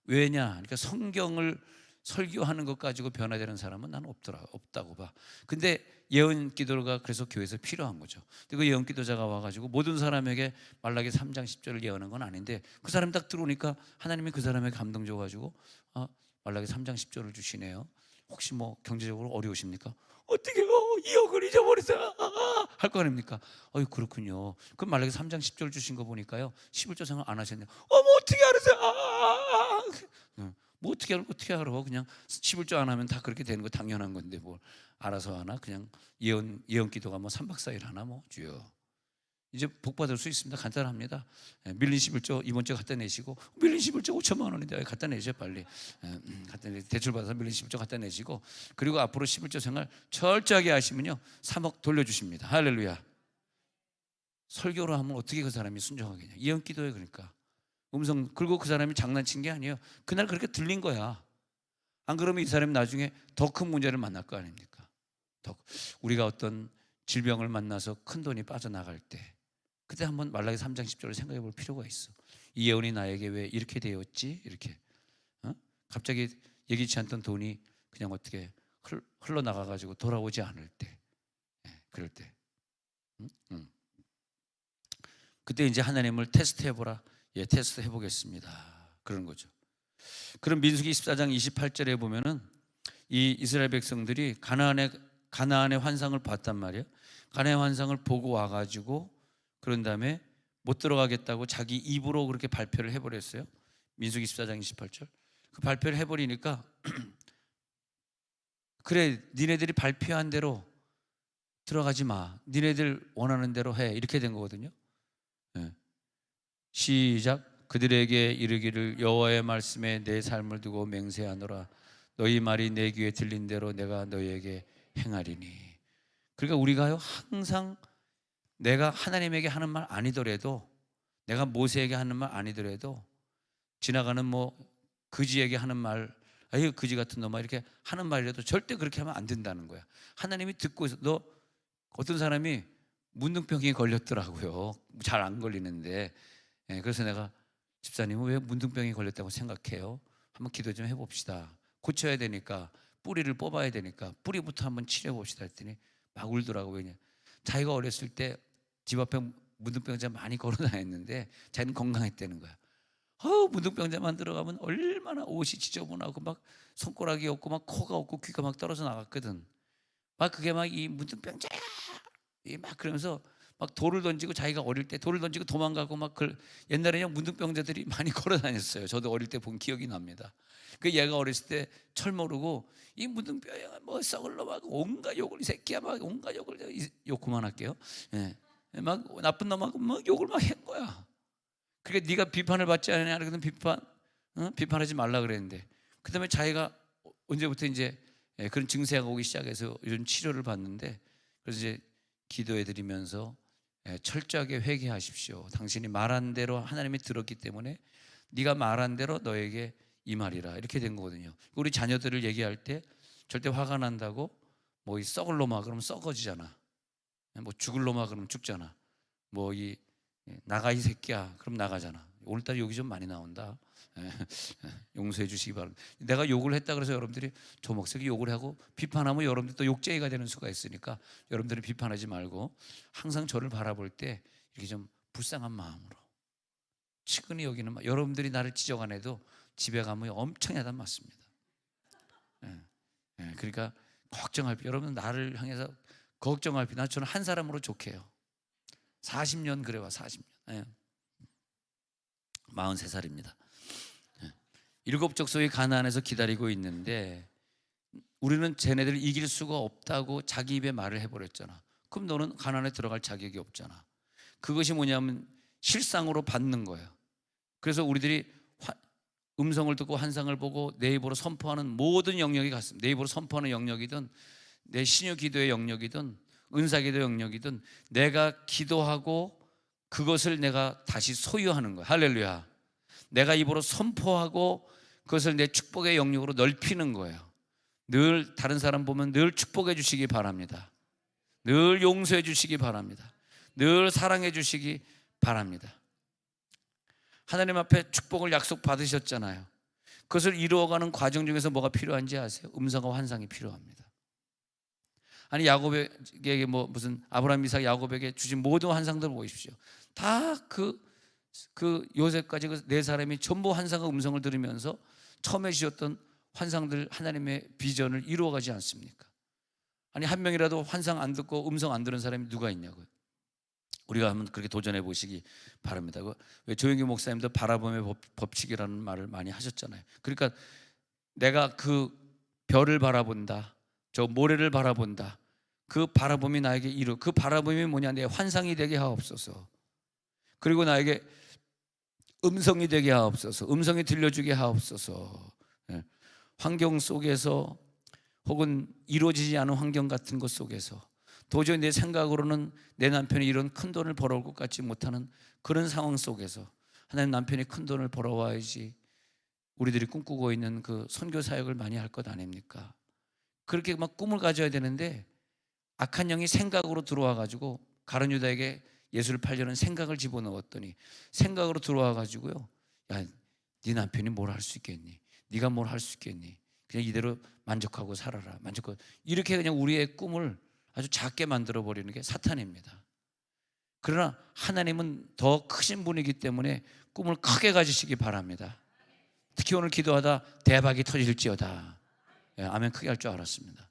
왜냐? 그러니까 성경을 설교하는 것 가지고 변화되는 사람은 나는 없다고 봐. 근데 예언 기도가 그래서 교회에서 필요한 거죠. 근데 그 예언 기도자가 와가지고 모든 사람에게 말라기 3장 10절을 예언한 건 아닌데 그 사람이 딱 들어오니까 하나님이 그 사람에게 감동 줘가지고 말라기 3장 10절을 주시네요. 혹시 뭐 경제적으로 어려우십니까? 어떻게 2억을 잊어버리세요? 할 거 아닙니까? 그렇군요. 그럼 말라기 3장 10절 주신 거 보니까요 11조 생활 안 하셨네요. 뭐 어떻게 알았어요? 뭐 어떻게 알아? 그냥 11조 안 하면 다 그렇게 되는 거 당연한 건데 뭘 알아서 하나? 그냥 예언 기도가 뭐 3박 4일 하나 뭐 주여. 이제 복 받을 수 있습니다. 간단합니다. 밀린 11조 이번 주에 갖다 내시고, 밀린 11조 5천만 원인데 갖다 내셔 빨리. 갖다 내 대출 받아서 밀린 11조 갖다 내시고, 그리고 앞으로 11조 생활 철저하게 하시면요 3억 돌려주십니다. 할렐루야. 설교를 하면 어떻게 그 사람이 순종하겠냐. 예언 기도에 그러니까 음성. 그리고 그 사람이 장난친 게 아니에요. 그날 그렇게 들린 거야. 안 그러면 이 사람이 나중에 더 큰 문제를 만날 거 아닙니까? 우리가 어떤 질병을 만나서 큰 돈이 빠져나갈 때, 그때 한번 말라기 3장 10절을 생각해 볼 필요가 있어. 이 예언이 나에게 왜 이렇게 되었지? 이렇게 갑자기 예기치 않던 돈이 그냥 어떻게 흘러나가가지고 돌아오지 않을 때, 그럴 때 그때 이제 하나님을 테스트해보라. 예, 테스트 해보겠습니다. 그런 거죠. 그럼 민수기 14장 28절에 보면은 이 이스라엘 백성들이 가나안의 환상을 봤단 말이에요. 가나안의 환상을 보고 와가지고 그런 다음에 못 들어가겠다고 자기 입으로 그렇게 발표를 해버렸어요. 민수기 14장 28절. 그 발표를 해버리니까 그래, 니네들이 발표한 대로 들어가지 마. 니네들 원하는 대로 해. 이렇게 된 거거든요. 네. 시작. 그들에게 이르기를 여호와의 말씀에 내 삶을 두고 맹세하노라. 너희 말이 내 귀에 들린 대로 내가 너희에게 행하리니. 그러니까 우리가요 항상 내가 하나님에게 하는 말 아니더라도, 내가 모세에게 하는 말 아니더라도, 지나가는 뭐 그지에게 하는 말, 아유 그지 같은 놈아 이렇게 하는 말이라도 절대 그렇게 하면 안 된다는 거야. 하나님이 듣고 있어. 너 어떤 사람이 문둥병이 걸렸더라고요. 잘 안 걸리는데. 그래서 내가 집사님은 왜 문둥병이 걸렸다고 생각해요? 한번 기도 좀 해봅시다. 고쳐야 되니까, 뿌리를 뽑아야 되니까 뿌리부터 한번 치료해 봅시다 했더니 막 울더라고요. 왜냐, 자기가 어렸을 때 집 앞에 문둥병자 많이 걸어 다녔는데 자기는 건강했다는 거야. 문둥병자만 들어가면 얼마나 옷이 지저분하고 막 손가락이 없고 막 코가 없고 귀가 막 떨어져 나갔거든. 막 그게 막 이 문둥병자야 막 그러면서 막 돌을 던지고, 자기가 어릴 때 돌을 던지고 도망가고 막 옛날에는 문둥병자들이 많이 걸어 다녔어요. 저도 어릴 때 본 기억이 납니다. 그 얘가 어렸을 때 철 모르고 이 문둥병이야 뭐 썩을 놈 하고 온갖 욕을, 이 새끼야 막 온갖 욕을, 욕 그만할게요. 막 나쁜 놈하고 막 욕을 막 한 거야. 그러니까 네가 비판을 받지 않느냐 그러거든. 비판하지 말라 그랬는데, 그다음에 자기가 언제부터 이제 그런 증세가 오기 시작해서 이런 치료를 받는데, 그래서 이제 기도해 드리면서 철저하게 회개하십시오. 당신이 말한 대로 하나님이 들었기 때문에 네가 말한 대로 너에게 이 말이라, 이렇게 된 거거든요. 우리 자녀들을 얘기할 때 절대 화가 난다고 뭐 이 썩을 놈아 그러면 썩어지잖아. 뭐 죽을 놈아 그러면 죽잖아. 뭐 이 나가 이 새끼야 그럼 나가잖아. 오늘따라 욕이 좀 많이 나온다. 용서해 주시기 바랍니다. 내가 욕을 했다 그래서 여러분들이 조목석이 욕을 하고 비판하면 여러분들 또 욕쟁이가 되는 수가 있으니까 여러분들이 비판하지 말고 항상 저를 바라볼 때 이렇게 좀 불쌍한 마음으로 측은히 여기는, 여러분들이 나를 지적 안 해도 집에 가면 엄청 야단 맞습니다. 그러니까 걱정할 필요, 여러분 나를 향해서 걱정할 필요, 저는 한 사람으로 좋게요. 40년 그래와 40년. 43살입니다. 일곱 족속이 가나안에서 기다리고 있는데 우리는 쟤네들을 이길 수가 없다고 자기 입에 말을 해버렸잖아. 그럼 너는 가나안에 들어갈 자격이 없잖아. 그것이 뭐냐면 실상으로 받는 거예요. 그래서 우리들이 음성을 듣고 환상을 보고 내 입으로 선포하는 모든 영역이 같습니다. 내 입으로 선포하는 영역이든 내 신유 기도의 영역이든 은사 기도의 영역이든 내가 기도하고 그것을 내가 다시 소유하는 거야. 할렐루야. 내가 입으로 선포하고 그것을 내 축복의 영역으로 넓히는 거예요. 늘 다른 사람 보면 늘 축복해 주시기 바랍니다. 늘 용서해 주시기 바랍니다. 늘 사랑해 주시기 바랍니다. 하나님 앞에 축복을 약속 받으셨잖아요. 그것을 이루어가는 과정 중에서 뭐가 필요한지 아세요? 음성과 환상이 필요합니다. 아니 야곱에게 뭐 무슨 아브라함, 이삭, 야곱에게 주신 모든 환상들 보십시오. 다 그 요셉까지 그 네 사람이 전부 환상과 음성을 들으면서 처음에 주셨던 환상들, 하나님의 비전을 이루어가지 않습니까? 아니 한 명이라도 환상 안 듣고 음성 안 들은 사람이 누가 있냐고요. 우리가 한번 그렇게 도전해 보시기 바랍니다. 왜 조영기 목사님도 바라봄의 법칙이라는 말을 많이 하셨잖아요. 그러니까 내가 그 별을 바라본다, 저 모래를 바라본다. 그 바라봄이 나에게 그 바라봄이 뭐냐, 내 환상이 되게 하옵소서. 그리고 나에게 음성이 되게 하옵소서. 음성이 들려주게 하옵소서. 예. 환경 속에서 혹은 이루어지지 않은 환경 같은 것 속에서 도저히 내 생각으로는 내 남편이 이런 큰 돈을 벌어올 것 같지 못하는 그런 상황 속에서 하나님, 남편이 큰 돈을 벌어와야지 우리들이 꿈꾸고 있는 그 선교 사역을 많이 할 것 아닙니까? 그렇게 막 꿈을 가져야 되는데 악한 영이 생각으로 들어와 가지고 가룟 유다에게 예수를 팔려는 생각을 집어넣었더니 생각으로 들어와 가지고요, 야, 네 남편이 뭘 할 수 있겠니? 네가 뭘 할 수 있겠니? 그냥 이대로 만족하고 살아라. 만족하고, 이렇게 그냥 우리의 꿈을 아주 작게 만들어 버리는 게 사탄입니다. 그러나 하나님은 더 크신 분이기 때문에 꿈을 크게 가지시기 바랍니다. 특히 오늘 기도하다 대박이 터질지어다. 예, 아멘. 크게 할 줄 알았습니다.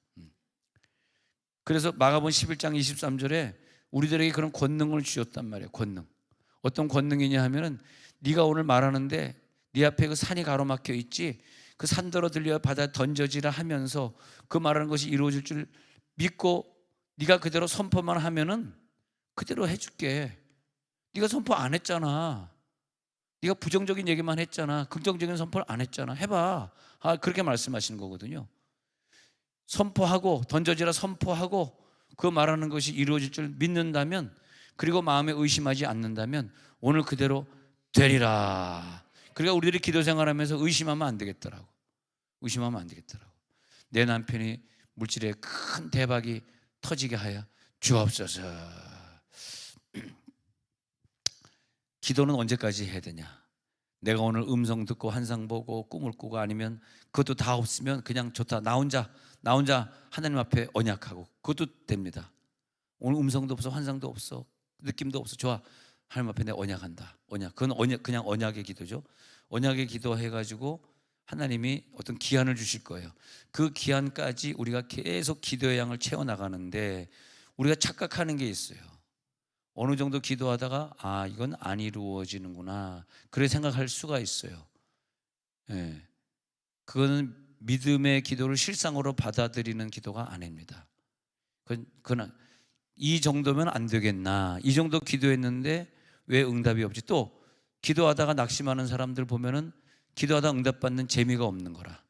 그래서 마가복음 11장 23절에 우리들에게 그런 권능을 주셨단 말이에요. 권능. 어떤 권능이냐 하면은 네가 오늘 말하는데 네 앞에 그 산이 가로막혀 있지, 그 산더러 들려 바다에 던져지라 하면서 그 말하는 것이 이루어질 줄 믿고 네가 그대로 선포만 하면은 그대로 해줄게. 네가 선포 안 했잖아. 네가 부정적인 얘기만 했잖아. 긍정적인 선포를 안 했잖아. 해봐. 그렇게 말씀하시는 거거든요. 선포하고 던져지라 선포하고 그 말하는 것이 이루어질 줄 믿는다면, 그리고 마음에 의심하지 않는다면 오늘 그대로 되리라. 그러니까 우리들이 기도 생활하면서 의심하면 안 되겠더라고. 의심하면 안 되겠더라고. 내 남편이 물질에 큰 대박이 터지게 하여 주옵소서. 기도는 언제까지 해야 되냐? 내가 오늘 음성 듣고 환상 보고 꿈을 꾸고 아니면 그것도 다 없으면 그냥 좋다, 나 혼자 하나님 앞에 언약하고, 그것도 됩니다. 오늘 음성도 없어, 환상도 없어, 느낌도 없어, 좋아, 하나님 앞에 내가 언약한다. 그건 그냥 언약의 기도죠. 언약의 기도 해가지고 하나님이 어떤 기한을 주실 거예요. 그 기한까지 우리가 계속 기도의 양을 채워나가는데 우리가 착각하는 게 있어요. 어느 정도 기도하다가 이건 안 이루어지는구나, 그렇게 생각할 수가 있어요. 예. 그거는 믿음의 기도를 실상으로 받아들이는 기도가 아닙니다. 그건 이 정도면 안 되겠나, 이 정도 기도했는데 왜 응답이 없지. 또 기도하다가 낙심하는 사람들 보면은 기도하다 응답받는 재미가 없는 거라.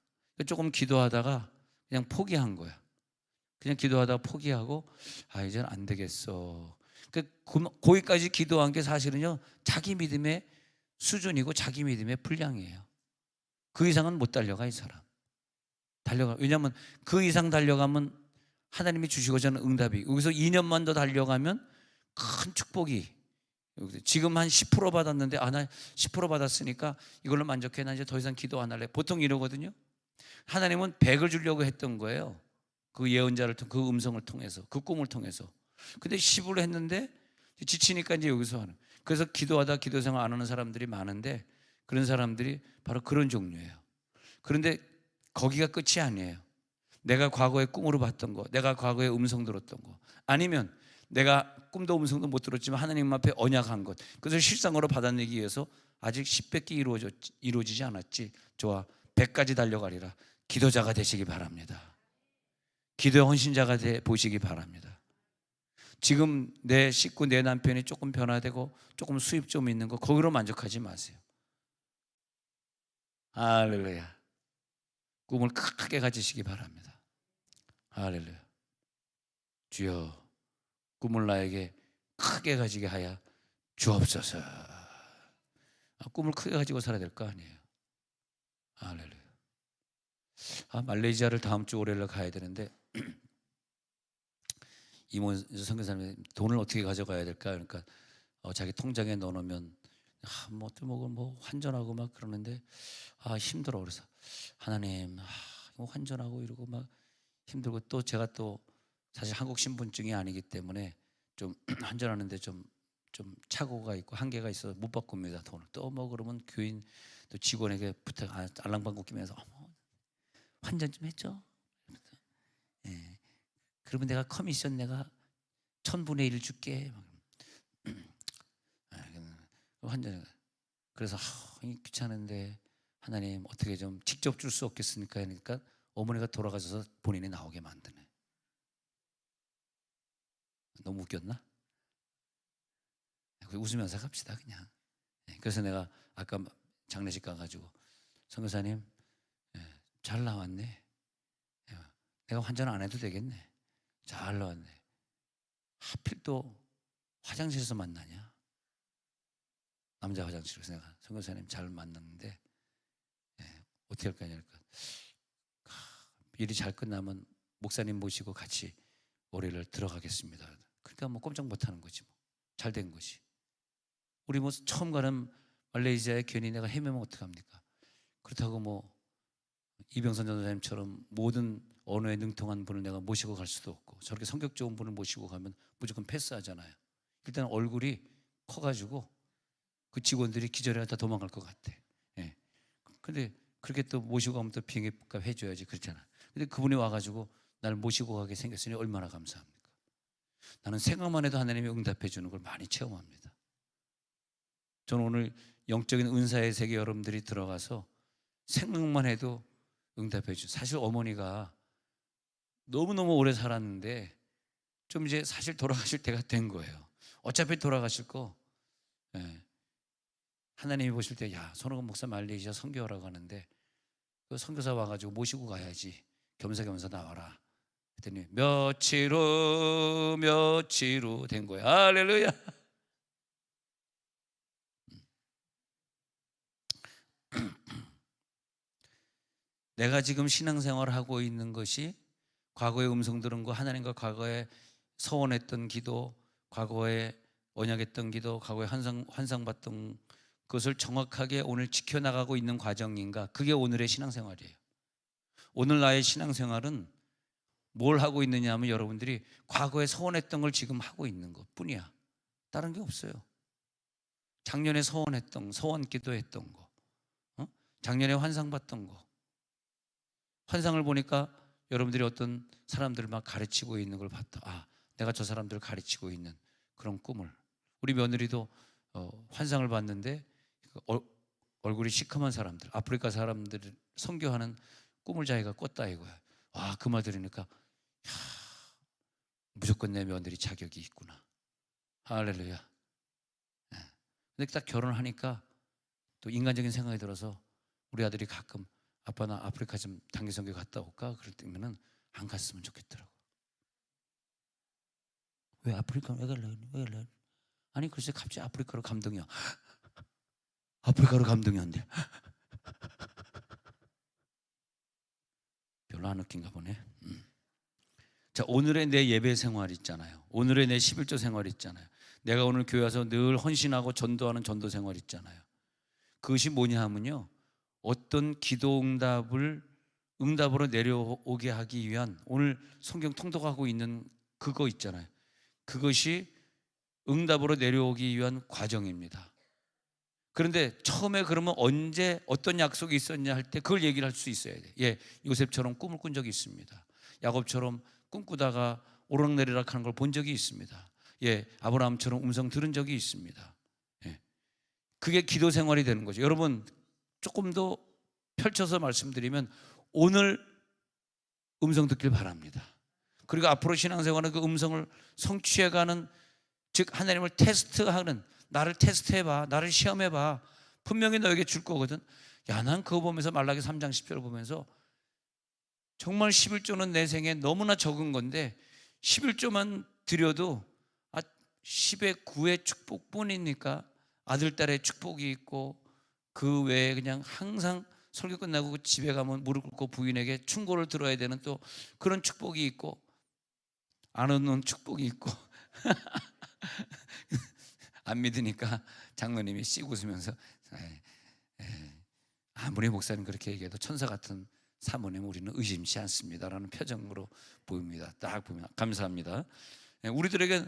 조금 기도하다가 그냥 포기한 거야. 그냥 기도하다가 포기하고 이제는 안 되겠어. 거기까지 기도한 게 사실은요, 자기 믿음의 수준이고 자기 믿음의 분량이에요. 그 이상은 못 달려가, 이 사람. 왜냐하면 그 이상 달려가면 하나님이 주시고자 하는 응답이, 여기서 2년만 더 달려가면 큰 축복이, 지금 한 10% 받았는데 나 10% 받았으니까 이걸로 만족해, 나 이제 더 이상 기도 안 할래, 보통 이러거든요. 하나님은 100을 주려고 했던 거예요. 그 예언자를 통해, 그 음성을 통해서, 그 꿈을 통해서. 근데 10으로 했는데 지치니까 이제 여기서 하는. 그래서 기도하다 기도 생활 안 하는 사람들이 많은데, 그런 사람들이 바로 그런 종류예요. 그런데 거기가 끝이 아니에요. 내가 과거에 꿈으로 봤던 거, 내가 과거에 음성 들었던 거, 아니면 내가 꿈도 음성도 못 들었지만 하나님 앞에 언약한 것, 그것을 실상으로 받아내기 위해서 아직 10배끼 이루어지지 않았지. 좋아, 100까지 달려가리라. 기도자가 되시기 바랍니다. 기도의 헌신자가 돼 보시기 바랍니다. 지금 내 식구, 내 남편이 조금 변화되고 조금 수입 좀 있는 거, 거기로 만족하지 마세요. 할렐루야. 꿈을 크게 가지시기 바랍니다. 할렐루야. 주여, 꿈을 나에게 크게 가지게 하여 주옵소서. 꿈을 크게 가지고 살아야 될 거 아니에요. 할렐루야. 말레이시아를 다음 주 월요일에 가야 되는데 이모 선교사님이 돈을 어떻게 가져가야 될까? 그러니까 자기 통장에 넣어놓으면 뭐 환전하고 막 그러는데 힘들어. 그래서 하나님, 환전하고 이러고 막 힘들고, 또 제가 또 사실 한국 신분증이 아니기 때문에 좀 환전하는데 좀 착오가 있고 한계가 있어서 못 바꿉니다, 돈을. 또 뭐 그러면 교인 또 직원에게 부탁, 알랑방구 끼면서 환전 좀 해줘. 예. 그러면 내가 커미션 내가 1000분의 1 줄게. 환전. 그래서 귀찮은데 하나님 어떻게 좀 직접 줄 수 없겠습니까? 그러니까 어머니가 돌아가셔서 본인이 나오게 만드네. 너무 웃겼나? 웃으면서 갑시다 그냥. 그래서 내가 아까 장례식 가가지고 선교사님 잘 나왔네. 내가 환전 안 해도 되겠네. 잘 나왔네. 하필 또 화장실에서 만나냐? 남자 화장실에서 내가 선교사님 잘 만났는데 어떻게 할까 하니까 일이 잘 끝나면 목사님 모시고 같이 올해를 들어가겠습니다. 그러니까 뭐 꼼짝 못하는 거지 뭐. 잘 된 거지. 우리 뭐 처음 가는 말레이시아에 괜히 내가 헤매면 어떡합니까? 그렇다고 뭐 이병선 전도사님처럼 모든 언어에 능통한 분을 내가 모시고 갈 수도 없고, 저렇게 성격 좋은 분을 모시고 가면 무조건 패스하잖아요. 일단 얼굴이 커가지고 그 직원들이 기절해다 도망갈 것 같아. 예. 근데 그렇게 또 모시고 가면 또 비행기값 해줘야지, 그렇잖아. 근데 그분이 와가지고 날 모시고 가게 생겼으니 얼마나 감사합니까? 나는 생각만 해도 하나님이 응답해 주는 걸 많이 체험합니다. 저는 오늘 영적인 은사의 세계 여러분들이 들어가서 생각만 해도 응답해 주죠. 사실 어머니가 너무너무 오래 살았는데 좀 이제 사실 돌아가실 때가 된 거예요. 어차피 돌아가실 거. 하나님이 보실 때, 야, 손흥원 목사 말레이시아 선교하라고 하는데 그 선교사 와가지고 모시고 가야지. 겸사겸사 나와라. 그랬더니 며칠 후 된 거야. 할렐루야. 내가 지금 신앙생활을 하고 있는 것이 과거의 음성 들은 거, 하나님과 과거에 서원했던 기도, 과거에 언약했던 기도, 과거에 환상 봤던 그것을 정확하게 오늘 지켜나가고 있는 과정인가? 그게 오늘의 신앙생활이에요. 오늘 나의 신앙생활은 뭘 하고 있느냐 하면 여러분들이 과거에 서원했던 걸 지금 하고 있는 것 뿐이야. 다른 게 없어요. 작년에 서원 기도했던 거, 작년에 환상 봤던 거, 환상을 보니까 여러분들이 어떤 사람들을 막 가르치고 있는 걸 봤다. 아, 내가 저 사람들을 가르치고 있는 그런 꿈을. 우리 며느리도 환상을 봤는데 얼굴이 시커먼 사람들, 아프리카 사람들을 선교하는 꿈을 자기가 꿨다 이거야. 와, 그 말 들으니까 무조건 내 며느리 자격이 있구나. 할렐루야. 근데 딱 결혼하니까 또 인간적인 생각이 들어서 우리 아들이 가끔 아빠 나 아프리카 좀 단기 선교 갔다 올까? 그럴 때면은 안 갔으면 좋겠더라고. 왜 아프리카 왜 갈래? 아니 글쎄 갑자기 아프리카로 감동이야. 아프리카로 감동이 안 돼. 별로 안 웃긴가 보네. 자, 오늘의 내 예배 생활 있잖아요. 오늘의 내 11조 생활 있잖아요. 내가 오늘 교회 와서 늘 헌신하고 전도하는 전도 생활 있잖아요. 그것이 뭐냐 하면요, 어떤 기도 응답으로 내려오게 하기 위한 오늘 성경 통독하고 있는 그거 있잖아요. 그것이 응답으로 내려오기 위한 과정입니다. 그런데 처음에 그러면 언제 어떤 약속이 있었냐 할 때 그걸 얘기를 할 수 있어야 돼. 예, 요셉처럼 꿈을 꾼 적이 있습니다. 야곱처럼 꿈꾸다가 오락내리락 하는 걸 본 적이 있습니다. 예, 아브라함처럼 음성 들은 적이 있습니다. 예, 그게 기도 생활이 되는 거죠. 여러분 조금 더 펼쳐서 말씀드리면 오늘 음성 듣길 바랍니다. 그리고 앞으로 신앙생활은 그 음성을 성취해가는, 즉 하나님을 테스트하는, 나를 테스트해봐, 나를 시험해봐, 분명히 너에게 줄 거거든. 야, 난 그거 보면서 말라기 3장 10절을 보면서 정말 11조는 내 생에 너무나 적은 건데 11조만 드려도 10의 9의 축복뿐이니까 아들, 딸의 축복이 있고 그 외에 그냥 항상 설교 끝나고 집에 가면 무릎 꿇고 부인에게 충고를 들어야 되는 또 그런 축복이 있고 안 얻는 축복이 있고 안 믿으니까 장로님이 씩 웃으면서 아무리 목사님 그렇게 얘기해도 천사 같은 사모님 우리는 의심치 않습니다라는 표정으로 보입니다. 딱 보면 감사합니다. 우리들에게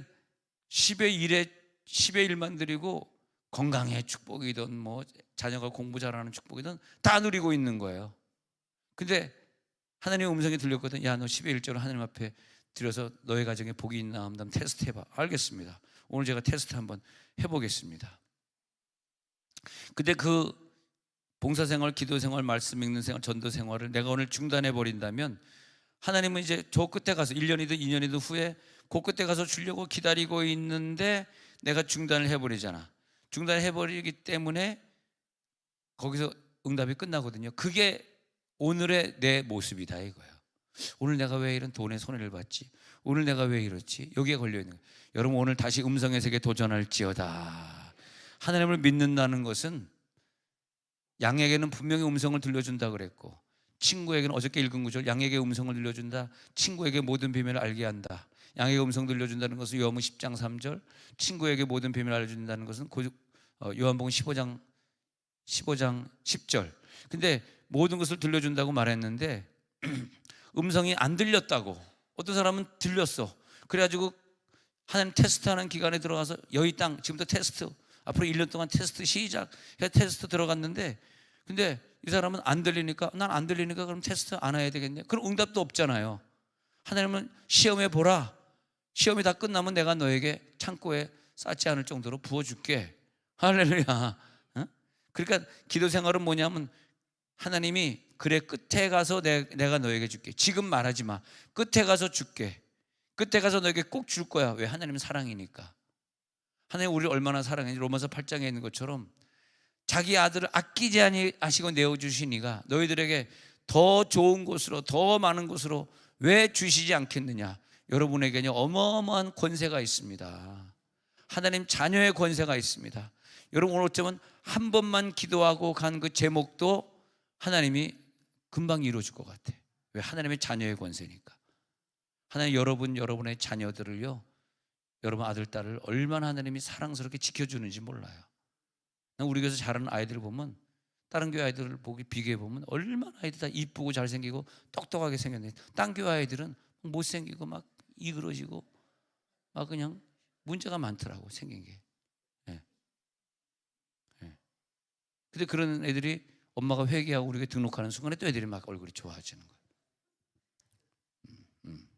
10의 1만 드리고 건강의 축복이든 뭐 자녀가 공부 잘하는 축복이든 다 누리고 있는 거예요. 근데 하나님의 음성이 들렸거든. 야, 너 10의 1조를 하나님 앞에 드려서 너의 가정에 복이 있나 한번 테스트 해봐. 알겠습니다. 오늘 제가 테스트 한번 해보겠습니다. 근데 그 봉사생활, 기도생활, 말씀 읽는 생활, 전도생활을 내가 오늘 중단해 버린다면 하나님은 이제 저 끝에 가서 1년이든 2년이든 후에 그 끝에 가서 주려고 기다리고 있는데 내가 중단을 해버리잖아. 중단을 해버리기 때문에 거기서 응답이 끝나거든요. 그게 오늘의 내 모습이다 이거예요. 오늘 내가 왜 이런 돈에 손해를 봤지? 오늘 내가 왜 이렇지? 여기에 걸려있는 거예요. 여러분 오늘 다시 음성의 세계 도전할지어다. 하나님을 믿는다는 것은 양에게는 분명히 음성을 들려준다 그랬고, 친구에게는 어저께 읽은 구절, 양에게 음성을 들려준다. 친구에게 모든 비밀을 알게 한다. 양에게 음성 들려준다는 것은 요한복음 10장 3절, 친구에게 모든 비밀을 알려준다는 것은 요한복음 15장 10절. 근데 모든 것을 들려준다고 말했는데 음성이 안 들렸다고. 어떤 사람은 들렸어. 그래가지고 하나님 테스트하는 기간에 들어가서 여의 땅 지금부터 테스트, 앞으로 1년 동안 테스트 시작 해서 테스트 들어갔는데, 근데 이 사람은 안 들리니까, 난 안 들리니까 그럼 테스트 안 해야 되겠네. 그럼 응답도 없잖아요. 하나님은 시험해 보라. 시험이 다 끝나면 내가 너에게 창고에 쌓지 않을 정도로 부어줄게. 할렐루야. 어? 그러니까 기도 생활은 뭐냐면 하나님이 그래 끝에 가서 내가 너에게 줄게. 지금 말하지 마. 끝에 가서 줄게. 끝에 가서 너에게 꼭 줄 거야. 왜? 하나님은 사랑이니까. 하나님 우리를 얼마나 사랑했는지 로마서 8장에 있는 것처럼 자기 아들을 아끼지 아니하시고 내어주시니가 너희들에게 더 좋은 곳으로, 더 많은 곳으로 왜 주시지 않겠느냐. 여러분에게는 어마어마한 권세가 있습니다. 하나님 자녀의 권세가 있습니다. 여러분 오늘 어쩌면 한 번만 기도하고 간 그 제목도 하나님이 금방 이루어질 것 같아. 왜? 하나님의 자녀의 권세니까. 하나님 여러분의 자녀들을요, 여러분 아들, 딸을 얼마나 하나님이 사랑스럽게 지켜주는지 몰라요. 우리 교회에서 자라는 아이들을 보면, 다른 교회 아이들을 비교해 보면 얼마나 아이들 다 이쁘고 잘생기고 똑똑하게 생겼는데, 딴 교회 아이들은 못생기고 막 이그러지고 막 그냥 문제가 많더라고, 생긴 게. 예. 예. 근데 그런 애들이 엄마가 회개하고 우리 교회 등록하는 순간에 또 애들이 막 얼굴이 좋아지는 거예요.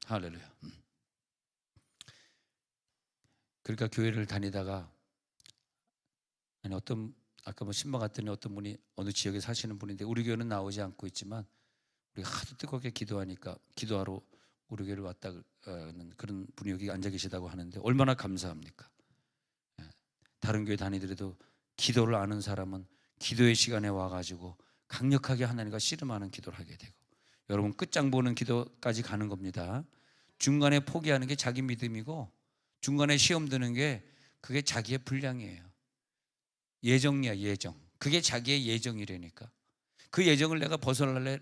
할렐루야. 그러니까 교회를 다니다가, 아니 어떤 아까 뭐 신방 갔더니 어떤 분이 어느 지역에 사시는 분인데 우리 교회는 나오지 않고 있지만 우리가 하도 뜨겁게 기도하니까 기도하러 우리 교회를 왔다는 그런 분이 여기 앉아 계시다고 하는데 얼마나 감사합니까? 다른 교회 다니더라도 기도를 아는 사람은 기도의 시간에 와가지고 강력하게 하나님과 씨름하는 기도를 하게 되고, 여러분 끝장 보는 기도까지 가는 겁니다. 중간에 포기하는 게 자기 믿음이고, 중간에 시험 드는 게 그게 자기의 분량이에요. 예정이야, 예정. 그게 자기의 예정이라니까. 그 예정을 내가 벗어날래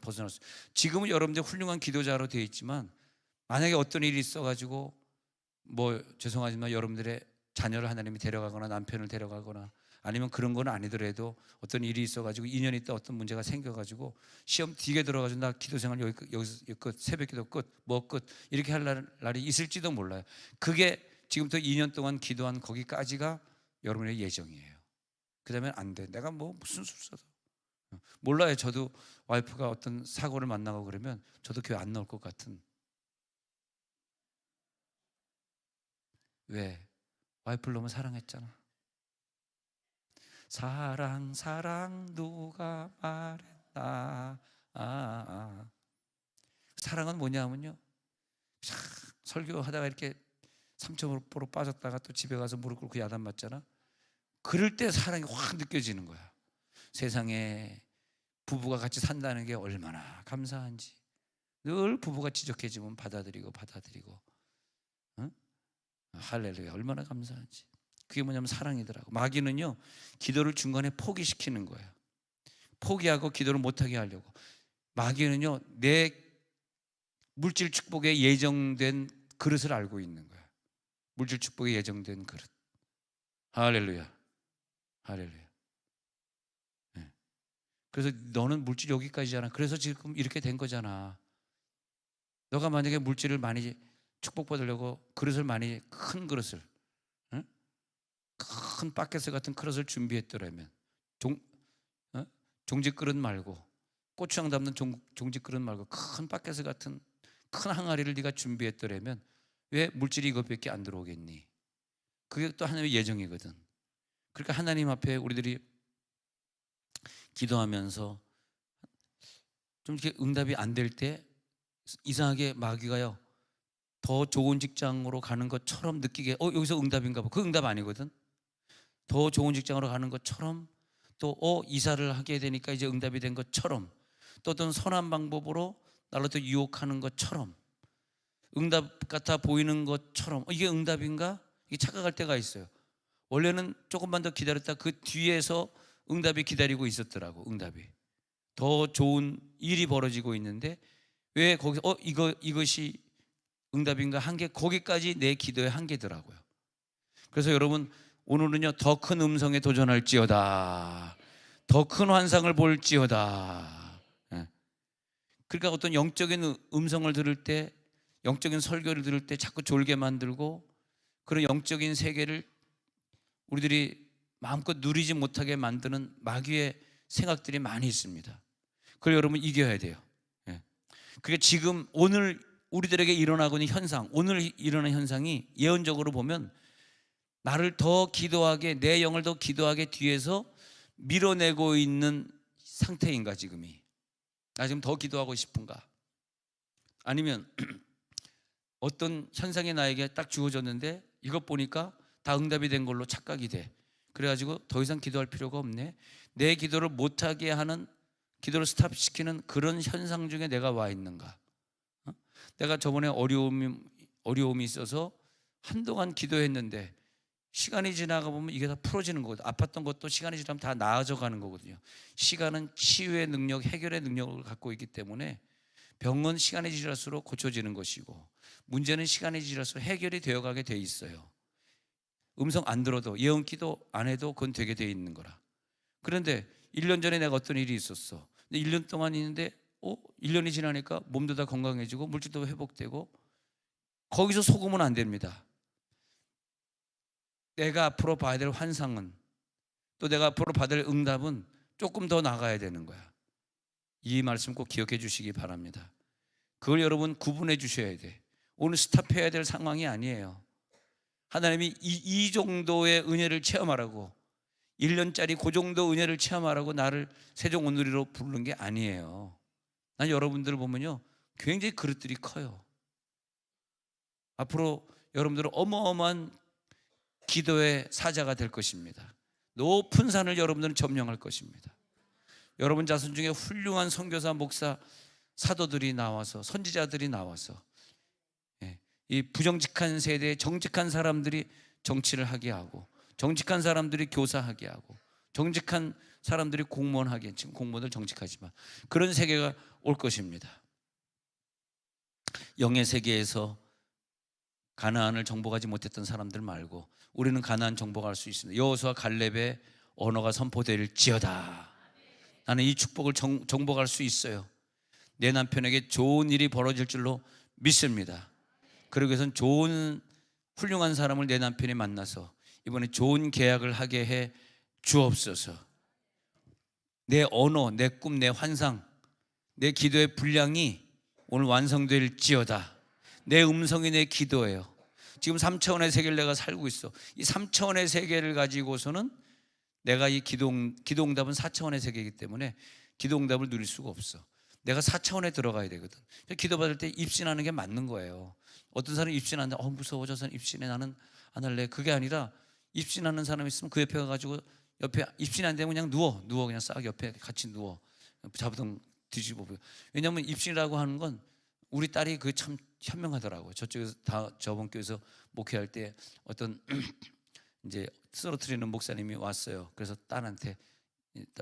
벗어났어. 지금은 여러분들 훌륭한 기도자로 되어 있지만, 만약에 어떤 일이 있어가지고 뭐 죄송하지만 여러분들의 자녀를 하나님이 데려가거나 남편을 데려가거나 아니면 그런 건 아니더라도 어떤 일이 있어가지고 2년 있다 어떤 문제가 생겨가지고 시험 뒤게 들어가지고 나 기도생활 여기서 끝, 새벽기도 끝, 뭐 끝 이렇게 할 날이 있을지도 몰라요. 그게 지금부터 2년 동안 기도한 거기까지가 여러분의 예정이에요. 그 다음에 안 돼. 내가 뭐 무슨 숫자도 몰라요. 저도 와이프가 어떤 사고를 만나고 그러면 저도 교회 안 나올 것 같은. 왜? 와이프를 너무 사랑했잖아. 사랑 누가 말했나. 사랑은 뭐냐면요, 설교하다가 이렇게 삼천포로 빠졌다가 또 집에 가서 무릎 꿇고 야단 맞잖아. 그럴 때 사랑이 확 느껴지는 거야. 세상에 부부가 같이 산다는 게 얼마나 감사한지. 늘 부부가 지적해지면 받아들이고 응? 할렐루야, 얼마나 감사한지. 그게 뭐냐면 사랑이더라고. 마귀는요, 기도를 중간에 포기시키는 거예요. 포기하고 기도를 못하게 하려고. 마귀는요, 내 물질 축복에 예정된 그릇을 알고 있는 거야. 물질 축복에 예정된 그릇. 할렐루야, 할렐루야. 네. 그래서 너는 물질 여기까지잖아. 그래서 지금 이렇게 된 거잖아. 너가 만약에 물질을 많이 축복받으려고 그릇을 많이, 큰 그릇을, 응? 큰 바켓스 같은 그릇을 준비했더라면, 종지 그릇 말고, 고추장 담는 종지 그릇 말고 큰 바켓스 같은 큰 항아리를 네가 준비했더라면 왜 물질이 이것밖에 안 들어오겠니? 그게 또 하나님의 예정이거든. 그러니까 하나님 앞에 우리들이 기도하면서 좀 이렇게 응답이 안 될 때 이상하게 마귀가요, 더 좋은 직장으로 가는 것처럼 느끼게 여기서 응답인가 봐. 그 응답 아니거든. 더 좋은 직장으로 가는 것처럼 또 이사를 하게 되니까 이제 응답이 된 것처럼 또 어떤 선한 방법으로 나를 또 유혹하는 것처럼 응답 같아 보이는 것처럼 이게 응답인가? 이게 착각할 때가 있어요. 원래는 조금만 더 기다렸다 그 뒤에서 응답이 기다리고 있었더라고. 응답이 더 좋은 일이 벌어지고 있는데 왜 거기서 이것이 응답인가 한 게 거기까지 내 기도의 한계더라고요. 그래서 여러분 오늘은요 더 큰 음성에 도전할지어다, 더 큰 환상을 볼지어다. 예. 그러니까 어떤 영적인 음성을 들을 때, 영적인 설교를 들을 때 자꾸 졸게 만들고 그런 영적인 세계를 우리들이 마음껏 누리지 못하게 만드는 마귀의 생각들이 많이 있습니다. 그걸 여러분 이겨야 돼요. 예. 그게 지금 오늘 우리들에게 일어나고 있는 현상, 오늘 일어나는 현상이 예언적으로 보면 나를 더 기도하게, 내 영을 더 기도하게 뒤에서 밀어내고 있는 상태인가 지금이. 나 지금 더 기도하고 싶은가? 아니면 어떤 현상이 나에게 딱 주어졌는데 이것 보니까 다 응답이 된 걸로 착각이 돼. 그래가지고 더 이상 기도할 필요가 없네. 내 기도를 못하게 하는, 기도를 스탑시키는 그런 현상 중에 내가 와 있는가? 내가 저번에 어려움이 있어서 한동안 기도했는데 시간이 지나가 보면 이게 다 풀어지는 거거든요. 아팠던 것도 시간이 지나면 다 나아져 가는 거거든요. 시간은 치유의 능력, 해결의 능력을 갖고 있기 때문에 병은 시간이 지날수록 고쳐지는 것이고 문제는 시간이 지날수록 해결이 되어가게 돼 있어요. 음성 안 들어도, 예언 기도 안 해도 그건 되게 돼 있는 거라. 그런데 1년 전에 내가 어떤 일이 있었어. 근데 1년 동안 있는데 1년이 지나니까 몸도 다 건강해지고 물질도 회복되고, 거기서 속으면 안 됩니다. 내가 앞으로 봐야 될 환상은, 또 내가 앞으로 받을 응답은 조금 더 나가야 되는 거야. 이 말씀 꼭 기억해 주시기 바랍니다. 그걸 여러분 구분해 주셔야 돼. 오늘 스탑해야 될 상황이 아니에요. 하나님이 이 정도의 은혜를 체험하라고, 1년짜리 그 정도 은혜를 체험하라고 나를 세종 온누리로 부르는 게 아니에요. 난 여러분들을 보면요 굉장히 그릇들이 커요. 앞으로 여러분들은 어마어마한 기도의 사자가 될 것입니다. 높은 산을 여러분들은 점령할 것입니다. 여러분 자손 중에 훌륭한 선교사, 목사, 사도들이 나와서, 선지자들이 나와서 이 부정직한 세대에 정직한 사람들이 정치를 하게 하고, 정직한 사람들이 교사하게 하고, 정직한 사람들이 공무원 하게, 지금 공무원들 정직하지만 그런 세계가 올 것입니다. 영의 세계에서 가나안을 정복하지 못했던 사람들 말고 우리는 가나안 정복할 수 있습니다. 여호수아 갈렙의 언어가 선포될지어다. 나는 이 축복을 정복할 수 있어요. 내 남편에게 좋은 일이 벌어질 줄로 믿습니다. 그러기 위해서는 좋은 훌륭한 사람을 내 남편이 만나서 이번에 좋은 계약을 하게 해 주옵소서. 내 언어, 내 꿈, 내 환상, 내 기도의 분량이 오늘 완성될지어다. 내 음성이 내 기도예요. 지금 3차원의 세계를 내가 살고 있어. 이 3차원의 세계를 가지고서는 내가 이 기도응답은 4차원의 세계이기 때문에 기도응답을 누릴 수가 없어. 내가 4차원에 들어가야 되거든. 기도받을 때 입신하는 게 맞는 거예요. 어떤 사람이 입신하는데 무서워, 저 사람 입신해, 나는 안 할래. 그게 아니라 입신하는 사람이 있으면 그 옆에 가가지고, 옆에 입신이 안 되면 그냥 누워 그냥 싹 옆에 같이 누워 자부동 뒤집어 보여. 왜냐하면 입신이라고 하는 건 우리 딸이 그게 참 현명하더라고요. 저쪽에서 저번 교회에서 목회할 때 어떤 이제 쓰러뜨리는 목사님이 왔어요. 그래서 딸한테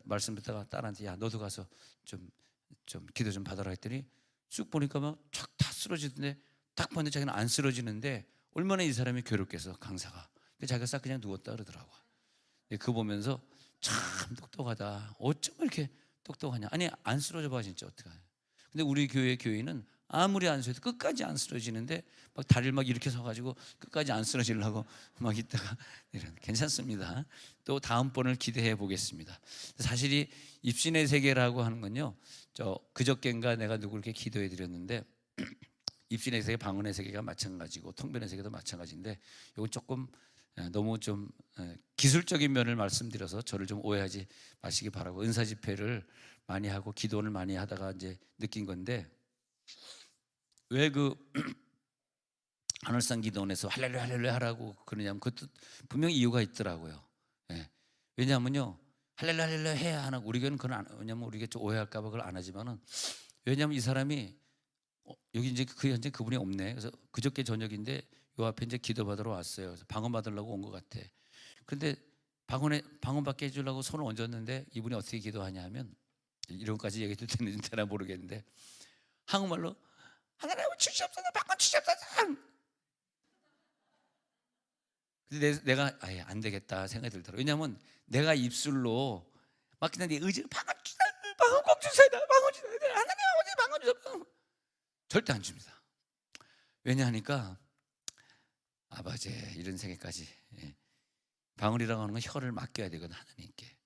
말씀 듣다가 딸한테 야 너도 가서 좀 기도 좀 받아라 했더니 쑥 보니까 막 쫙 다 쓰러지던데, 딱 봤는데 자기는 안 쓰러지는데 얼마나 이 사람이 괴롭겠어, 강사가. 자기가 싹 그냥 누웠다 그러더라고. 그거 보면서 참 똑똑하다. 어쩜 이렇게 똑똑하냐. 아니 안 쓰러져 봐 진짜 어떡하냐. 근데 우리 교회 교인은 아무리 안 쓰러도 끝까지 안 쓰러지는데 막 다리를 막 이렇게 서가지고 끝까지 안 쓰러지려고 막 있다가 이런. 괜찮습니다. 또 다음번을 기대해 보겠습니다. 사실 이 입신의 세계라고 하는 건요, 그저께인가 내가 누구에게 기도해 드렸는데 입신의 세계, 방언의 세계가 마찬가지고 통변의 세계도 마찬가지인데 이건 조금 너무 좀 기술적인 면을 말씀드려서 저를 좀 오해하지 마시기 바라고, 은사 집회를 많이 하고 기도를 많이 하다가 이제 느낀 건데, 왜 하늘산 기도원에서 할렐루야 할렐루야 하라고 그러냐면 그것도 분명히 이유가 있더라고요. 예. 왜냐하면요, 할렐루야 할렐루야 해야 하나, 우리 교회는 그건 왜냐면 우리가 좀 오해할까 봐 그걸 안 하지만은, 왜냐하면 이 사람이 여기 이제 그 현재 그분이 없네. 그래서 그저께 저녁인데 요 앞에 이제 기도 받으러 왔어요. 그래서 방언 받으려고 온 것 같아. 근데 방언 받게 해주려고 손을 얹었는데 이분이 어떻게 기도하냐 하면, 이런 것까지 얘기해도 되는지 되나 모르겠는데 한국말로 하나님 주시옵소서, 방언 주시옵소서. 근데 내가 아예 안 되겠다 생각이 들더라고요. 왜냐하면 내가 입술로 막 그냥 내 의지를 방언 주세요, 방언 꼭 주세요, 방언 주세요, 하나님 아버지 방언 주세요. 절대 안 줍니다. 왜냐하니까 아버지 이런 생각까지. 예. 방언이라고 하는 건 혀를 맡겨야 되거든, 하나님께.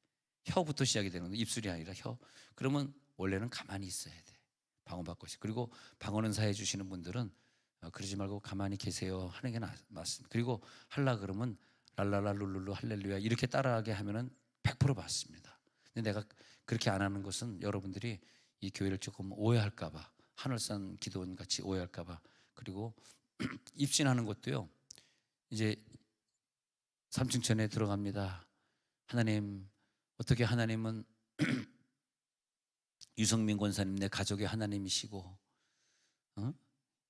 혀부터 시작이 되는 건 입술이 아니라 혀. 그러면 원래는 가만히 있어야 돼, 방언 받고 있어. 그리고 방언 은사해 주시는 분들은 그러지 말고 가만히 계세요 하는 게 맞습니다. 그리고 할라 그러면 랄랄라 룰룰루 할렐루야 이렇게 따라하게 하면은 100% 받습니다. 근데 내가 그렇게 안 하는 것은 여러분들이 이 교회를 조금 오해할까 봐, 하늘산 기도원 같이 오해할까 봐. 그리고 입신하는 것도요, 이제 삼층천에 들어갑니다. 하나님, 어떻게 하나님은 유성민 권사님 내 가족의 하나님이시고,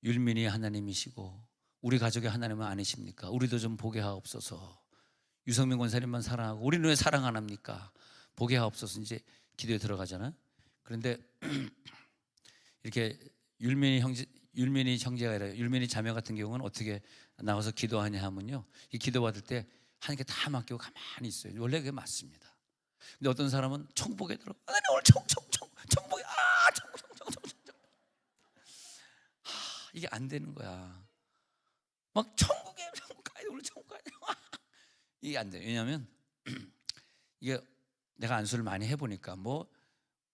율민이 하나님이시고 우리 가족의 하나님은 아니십니까? 우리도 좀 보게 하옵소서. 유성민 권사님만 사랑하고 우리는 왜 사랑 안 합니까? 보게 하옵소서. 이제 기도에 들어가잖아요. 그런데 이렇게 율민이 형제가 아니라 율민이 자매 같은 경우는 어떻게 나와서 기도하냐 하면요, 이 기도 받을 때 하나님께 다 맡기고 가만히 있어요. 원래 그게 맞습니다. 근데 어떤 사람은 청복에 들어, 하나님 오늘 청복에 청복 이게 안 되는 거야. 막 천국에 천국 가야 돼, 오늘 천국 가야 돼. 이게 안 돼. 왜냐하면 이게 내가 안수를 많이 해보니까 뭐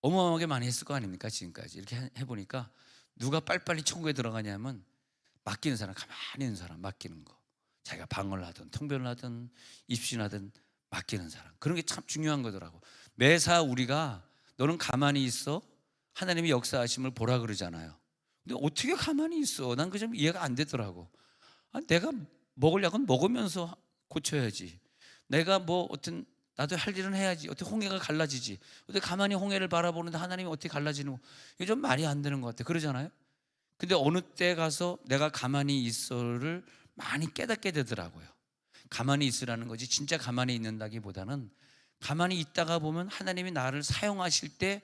어마어마하게 많이 했을 거 아닙니까? 지금까지 이렇게 해보니까 누가 빨리빨리 천국에 들어가냐면 맡기는 사람, 가만히 있는 사람 맡기는 거. 자기가 방언을 하든 통변을 하든 입신하든 맡기는 사람, 그런 게 참 중요한 거더라고. 매사 우리가 너는 가만히 있어, 하나님이 역사하심을 보라 그러잖아요. 근데 어떻게 가만히 있어? 난 그 점 이해가 안 되더라고. 내가 먹을 약은 먹으면서 고쳐야지. 내가 뭐 어떤 나도 할 일은 해야지. 어떻게 홍해가 갈라지지? 어떻게 가만히 홍해를 바라보는데 하나님이 어떻게 갈라지는 거? 이게 좀 말이 안 되는 것 같아. 그러잖아요. 근데 어느 때 가서 내가 가만히 있어를 많이 깨닫게 되더라고요. 가만히 있으라는 거지, 진짜 가만히 있는다기보다는 가만히 있다가 보면 하나님이 나를 사용하실 때,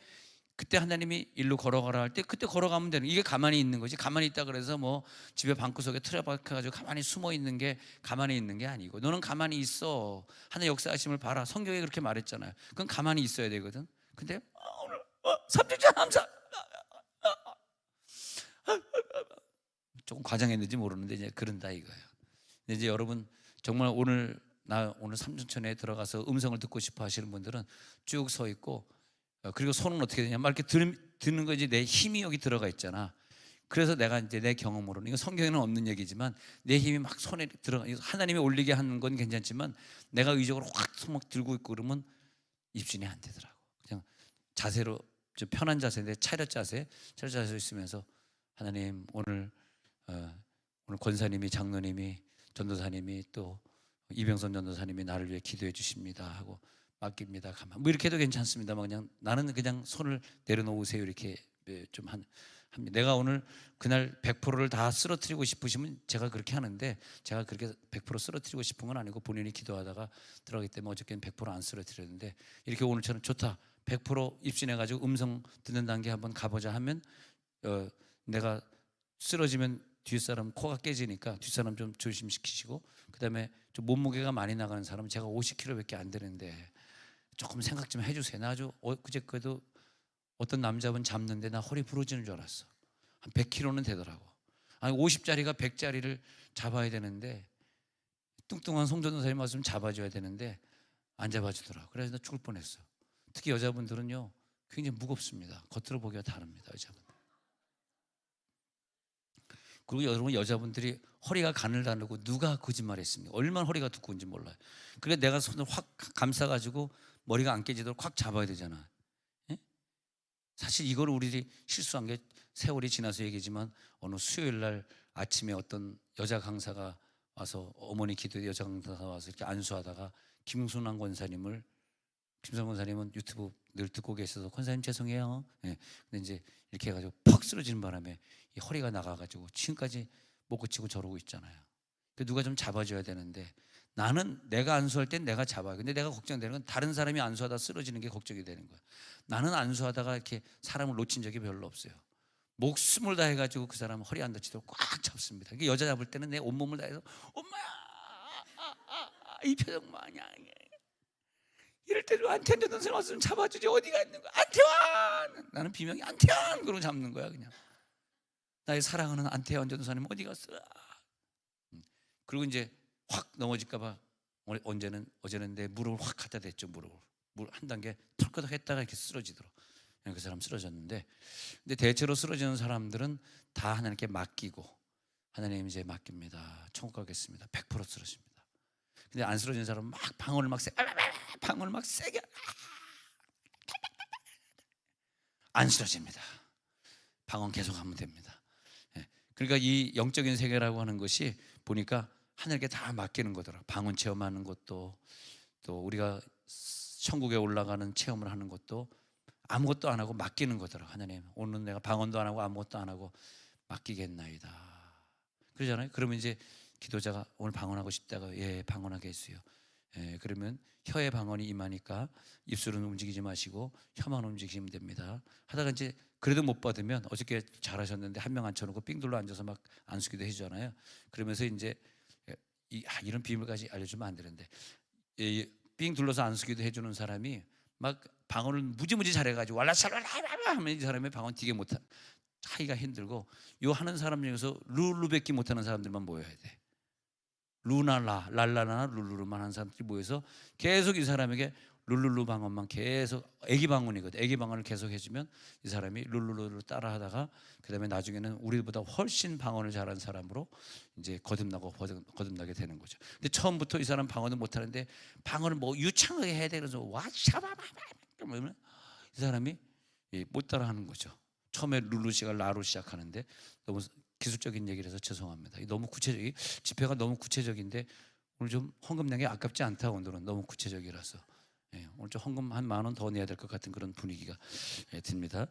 그때 하나님이 일로 걸어가라 할 때 그때 걸어가면 되는, 이게 가만히 있는 거지. 가만히 있다 그래서 뭐 집에 방구석에 틀어박혀가지고 가만히 숨어 있는 게 가만히 있는 게 아니고, 너는 가만히 있어, 하나님 역사하심을 봐라. 성경에 그렇게 말했잖아요. 그건 가만히 있어야 되거든. 근데 오늘 삼주차 함사 조금 과장했는지 모르는데 이제 그런다 이거예요. 근데 이제 여러분 정말 오늘 삼중천에 들어가서 음성을 듣고 싶어 하시는 분들은 쭉 서 있고, 그리고 손은 어떻게 되냐, 막 이렇게 드는 거지. 내 힘이 여기 들어가 있잖아. 그래서 내가 이제 내 경험으로는, 이거 성경에는 없는 얘기지만 내 힘이 막 손에 들어가, 하나님이 올리게 하는 건 괜찮지만 내가 의적으로 확 손 막 들고 있고 그러면 입신이 안 되더라고. 그냥 자세로, 좀 편한 자세인데 차렷 자세 있으면서 하나님 오늘 오늘 권사님이, 장로님이, 전도사님이, 또 이병선 전도사님이 나를 위해 기도해 주십니다 하고 맡깁니다. 가만 뭐 이렇게 해도 괜찮습니다만, 그냥 나는 그냥 손을 내려놓으세요 이렇게 좀 합니다. 내가 오늘 그날 100%를 다 쓰러뜨리고 싶으시면 제가 그렇게 하는데, 제가 그렇게 100% 쓰러뜨리고 싶은 건 아니고 본인이 기도하다가 들어가기 때문에 어저께는 100%안 쓰러뜨렸는데, 이렇게 오늘처럼 좋다, 100% 입신해가지고 음성 듣는 단계 한번 가보자 하면 내가 쓰러지면 뒷사람 코가 깨지니까 뒷사람 좀 조심시키시고, 그 다음에 좀 몸무게가 많이 나가는 사람은, 제가 50kg밖에 안 되는데 조금 생각 좀 해주세요. 나 아주 그제께도 어떤 남자분 잡는데 나 허리 부러지는 줄 알았어. 한 100kg는 되더라고. 아니 50짜리가 100짜리를 잡아야 되는데, 뚱뚱한 송전도사님 말씀 잡아줘야 되는데 안 잡아주더라고. 그래서 나 죽을 뻔했어. 특히 여자분들은요 굉장히 무겁습니다. 겉으로 보기가 다릅니다, 여자분. 그리고 여러분, 여자분들이 허리가 가늘다고 누가 거짓말했습니까? 얼마나 허리가 두꺼운지 몰라요. 그래 내가 손을 확 감싸가지고 머리가 안 깨지도록 확 잡아야 되잖아. 예? 사실 이걸 우리들이 실수한 게, 세월이 지나서 얘기지만 어느 수요일 날 아침에 어떤 여자 강사가 와서 어머니 기도에 여자 강사가 와서 이렇게 안수하다가 김순환 권사님은 유튜브 늘 듣고 계셔서 권사님 죄송해요. 예. 근데 이제 이렇게 해가지고 퍽 쓰러지는 바람에 이 허리가 나가가지고 지금까지 못 고치고 저러고 있잖아요. 누가 좀 잡아줘야 되는데 나는 내가 안수할 땐 내가 잡아요. 근데 내가 걱정되는 건 다른 사람이 안수하다 쓰러지는 게 걱정이 되는 거야. 나는 안수하다가 이렇게 사람을 놓친 적이 별로 없어요. 목숨을 다해가지고 그 사람 허리 안 다치도록 꽉 잡습니다. 이게 여자 잡을 때는 내 온몸을 다해서 엄마야 이 표정 마냥 이럴 때도 안태환 전도사님 왔으면 잡아주지 어디가 있는 거야 안태환 나는 비명이 안태환 그러고 잡는 거야. 그냥 나의 사랑하는 안태환 전도사님 어디 갔어. 그리고 이제 확 넘어질까 봐 어제는 내 무릎을 확 갖다 댔죠. 물 한 단계 털커덕 했다가 이렇게 쓰러지도록. 그 사람 쓰러졌는데, 근데 대체로 쓰러지는 사람들은 다 하나님께 맡기고 하나님 이제 맡깁니다. 천국 가겠습니다. 100% 쓰러집니다. 근데 안 쓰러지는 사람은 막 방언을 막 세게 안 쓰러집니다. 방언 계속 하면 됩니다. 그러니까 이 영적인 세계라고 하는 것이 보니까 하나님께 다 맡기는 거더라. 방언 체험하는 것도, 또 우리가 천국에 올라가는 체험을 하는 것도 아무것도 안 하고 맡기는 거더라. 하나님 오늘 내가 방언도 안 하고 아무것도 안 하고 맡기겠나이다 그러잖아요. 그러면 이제 기도자가 오늘 방언하고 싶다가 예 방언하게 해주세요. 그러면 혀의 방언이 임하니까 입술은 움직이지 마시고 혀만 움직이시면 됩니다. 하다가 이제 그래도 못 받으면 어저께 잘하셨는데 한 명 앉혀놓고 삥 둘러 앉아서 막 안수기도 해주잖아요. 그러면서 이제 이런 비밀까지 알려주면 안 되는데 삥 둘러서 안수기도 해주는 사람이 막 방언을 무지무지 잘해가지고 왈라샬랄라 하면 이 사람의 방언 되게 하기가 힘들고 요 하는 사람 중에서 룰루밖에 못하는 사람들만 모여야 돼. 루나라 랄라나 룰루루만 하는 사람들이 모여서 계속 이 사람에게 룰루루 방언만 계속 애기 방언이거든. 애기 방언을 계속 해주면 이 사람이 룰루루를 따라하다가 그다음에 나중에는 우리보다 훨씬 방언을 잘하는 사람으로 이제 거듭나게 되는 거죠. 근데 처음부터 이 사람 방언을 못하는데 방언을 뭐 유창하게 해야 돼. 그래서 와샤바바바 그러면 이 사람이 못 따라하는 거죠. 처음에 룰루시가 라로 시작하는데 너무 기술적인 얘기를 해서 죄송합니다. 너무 구체적이 집회가 너무 구체적인데 오늘 좀 헌금 내기 아깝지 않다. 오늘은 너무 구체적이라서 오늘 좀 헌금 한 10,000원 더 내야 될 것 같은 그런 분위기가 듭니다.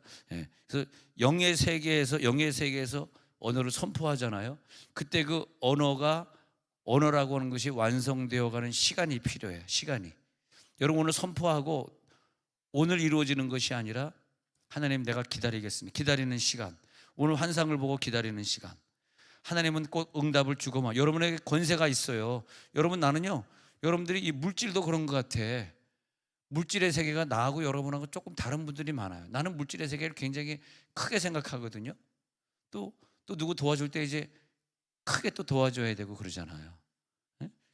그래서 영의 세계에서 언어를 선포하잖아요. 그때 그 언어라고 하는 것이 완성되어가는 시간이 필요해요. 시간이. 여러분 오늘 선포하고 오늘 이루어지는 것이 아니라 하나님 내가 기다리겠습니다. 기다리는 시간. 오늘 환상을 보고 기다리는 시간. 하나님은 꼭 응답을 주고만. 여러분에게 권세가 있어요. 나는요 여러분들이 이 물질도 그런 것 같아. 물질의 세계가 나하고 여러분하고 조금 다른 분들이 많아요. 나는 물질의 세계를 굉장히 크게 생각하거든요. 또 누구 도와줄 때 이제 크게 또 도와줘야 되고 그러잖아요.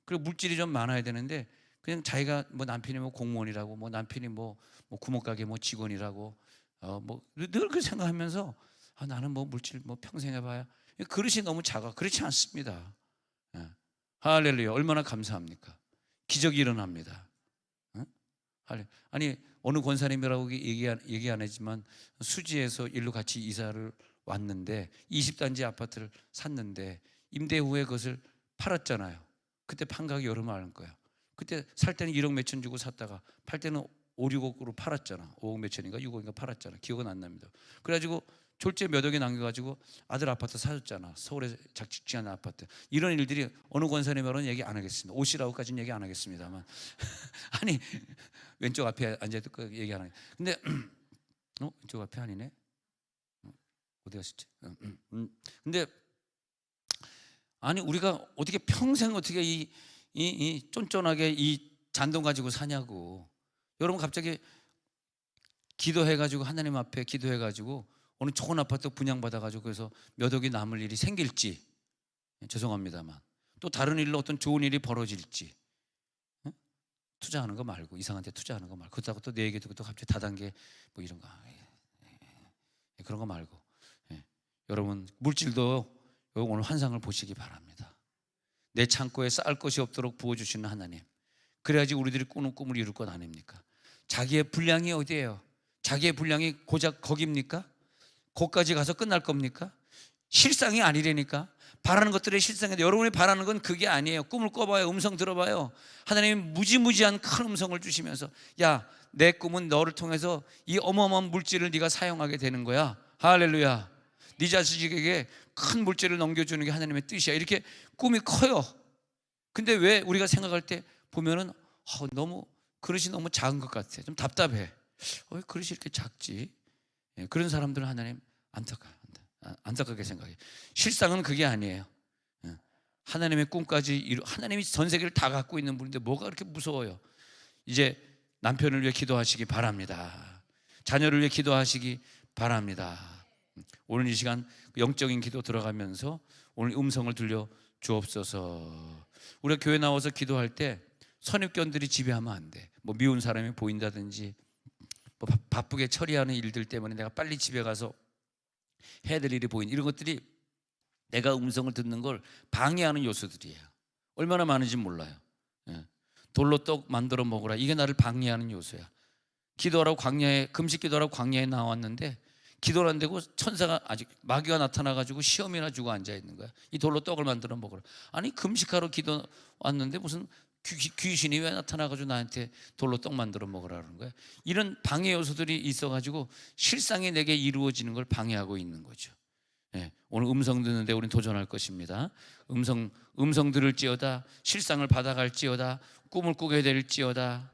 그리고 물질이 좀 많아야 되는데 그냥 자기가 뭐 남편이 뭐 공무원이라고 뭐 남편이 뭐 구멍가게 뭐 직원이라고 뭐 늘 그 생각하면서 나는 뭐 물질 뭐 평생 해봐야 그릇이 너무 작아. 그렇지 않습니다. 할렐루야. 얼마나 감사합니까? 기적이 일어납니다. 아니 어느 권사님이라고 얘기 안 했지만 수지에서 일로 같이 이사를 왔는데 20단지 아파트를 샀는데 임대 후에 그것을 팔았잖아요. 그때 판가격이 여러분 아는 거예요. 그때 살 때는 1억 몇천 주고 샀다가 팔 때는 5, 6억으로 팔았잖아. 5억 몇천인가 6억인가 팔았잖아. 기억은 안 납니다. 그래가지고 졸제 몇 억에 남겨가지고 아들 아파트 사줬잖아. 서울에 작지 않은 아파트. 이런 일들이 어느 권사님으로는 얘기 안 하겠습니다. 옷이라고까지는 얘기 안 하겠습니다만 아니 왼쪽 앞에 앉아도 그 얘기 안 하겠. 근데 왼쪽 앞에 아니네. 어디 갔었지? 근데 아니 우리가 어떻게 평생 어떻게 이 쫀쫀하게 이 잔돈 가지고 사냐고. 여러분 갑자기 기도해가지고 하나님 앞에 기도해가지고 어느 좋은 아파트 분양받아가지고 그래서 몇 억이 남을 일이 생길지 죄송합니다만 또 다른 일로 어떤 좋은 일이 벌어질지 투자하는 거 말고 이상한 데 투자하는 거 말고 그렇다고 또 내 얘기 듣고 또 갑자기 다단계 뭐 이런 거 그런 거 말고 여러분 물질도 오늘 환상을 보시기 바랍니다. 내 창고에 쌓을 것이 없도록 부어주시는 하나님. 그래야지 우리들이 꾸는 꿈을 이룰 것 아닙니까? 자기의 분량이 어디예요? 자기의 분량이 고작 거기입니까? 거기까지 가서 끝날 겁니까? 실상이 아니라니까. 바라는 것들의 실상인데 여러분이 바라는 건 그게 아니에요. 꿈을 꿔봐요. 음성 들어봐요. 하나님이 무지무지한 큰 음성을 주시면서 야, 내 꿈은 너를 통해서 이 어마어마한 물질을 네가 사용하게 되는 거야. 할렐루야. 네 자식에게 큰 물질을 넘겨주는 게 하나님의 뜻이야. 이렇게 꿈이 커요. 근데 왜 우리가 생각할 때 보면은 너무 그릇이 너무 작은 것 같아. 좀 답답해. 왜 그릇이 이렇게 작지? 그런 사람들은 하나님 안타깝게 생각해요. 실상은 그게 아니에요. 하나님의 꿈까지 하나님이 전 세계를 다 갖고 있는 분인데 뭐가 그렇게 무서워요? 이제 남편을 위해 기도하시기 바랍니다. 자녀를 위해 기도하시기 바랍니다. 오늘 이 시간 영적인 기도 들어가면서 오늘 음성을 들려 주옵소서. 우리가 교회 나와서 기도할 때 선입견들이 지배하면 안 돼. 뭐 미운 사람이 보인다든지 뭐 바쁘게 처리하는 일들 때문에 내가 빨리 집에 가서 해야 될 일이 보인 이런 것들이 내가 음성을 듣는 걸 방해하는 요소들이에요. 얼마나 많은지 몰라요. 돌로 떡 만들어 먹으라. 이게 나를 방해하는 요소야. 기도하라고 광야에 금식 기도하라고 광야에 나왔는데 기도를 안 되고 천사가 아직 마귀가 나타나가지고 시험이나 주고 앉아 있는 거야. 이 돌로 떡을 만들어 먹으라. 아니 금식하러 기도 왔는데 무슨 귀신이 왜 나타나가지고 나한테 돌로 떡 만들어 먹으라는 거야. 이런 방해 요소들이 있어가지고 실상이 내게 이루어지는 걸 방해하고 있는 거죠. 오늘 음성 듣는데 우리는 도전할 것입니다. 음성 들을지어다, 실상을 받아갈지어다, 꿈을 꾸게 될지어다.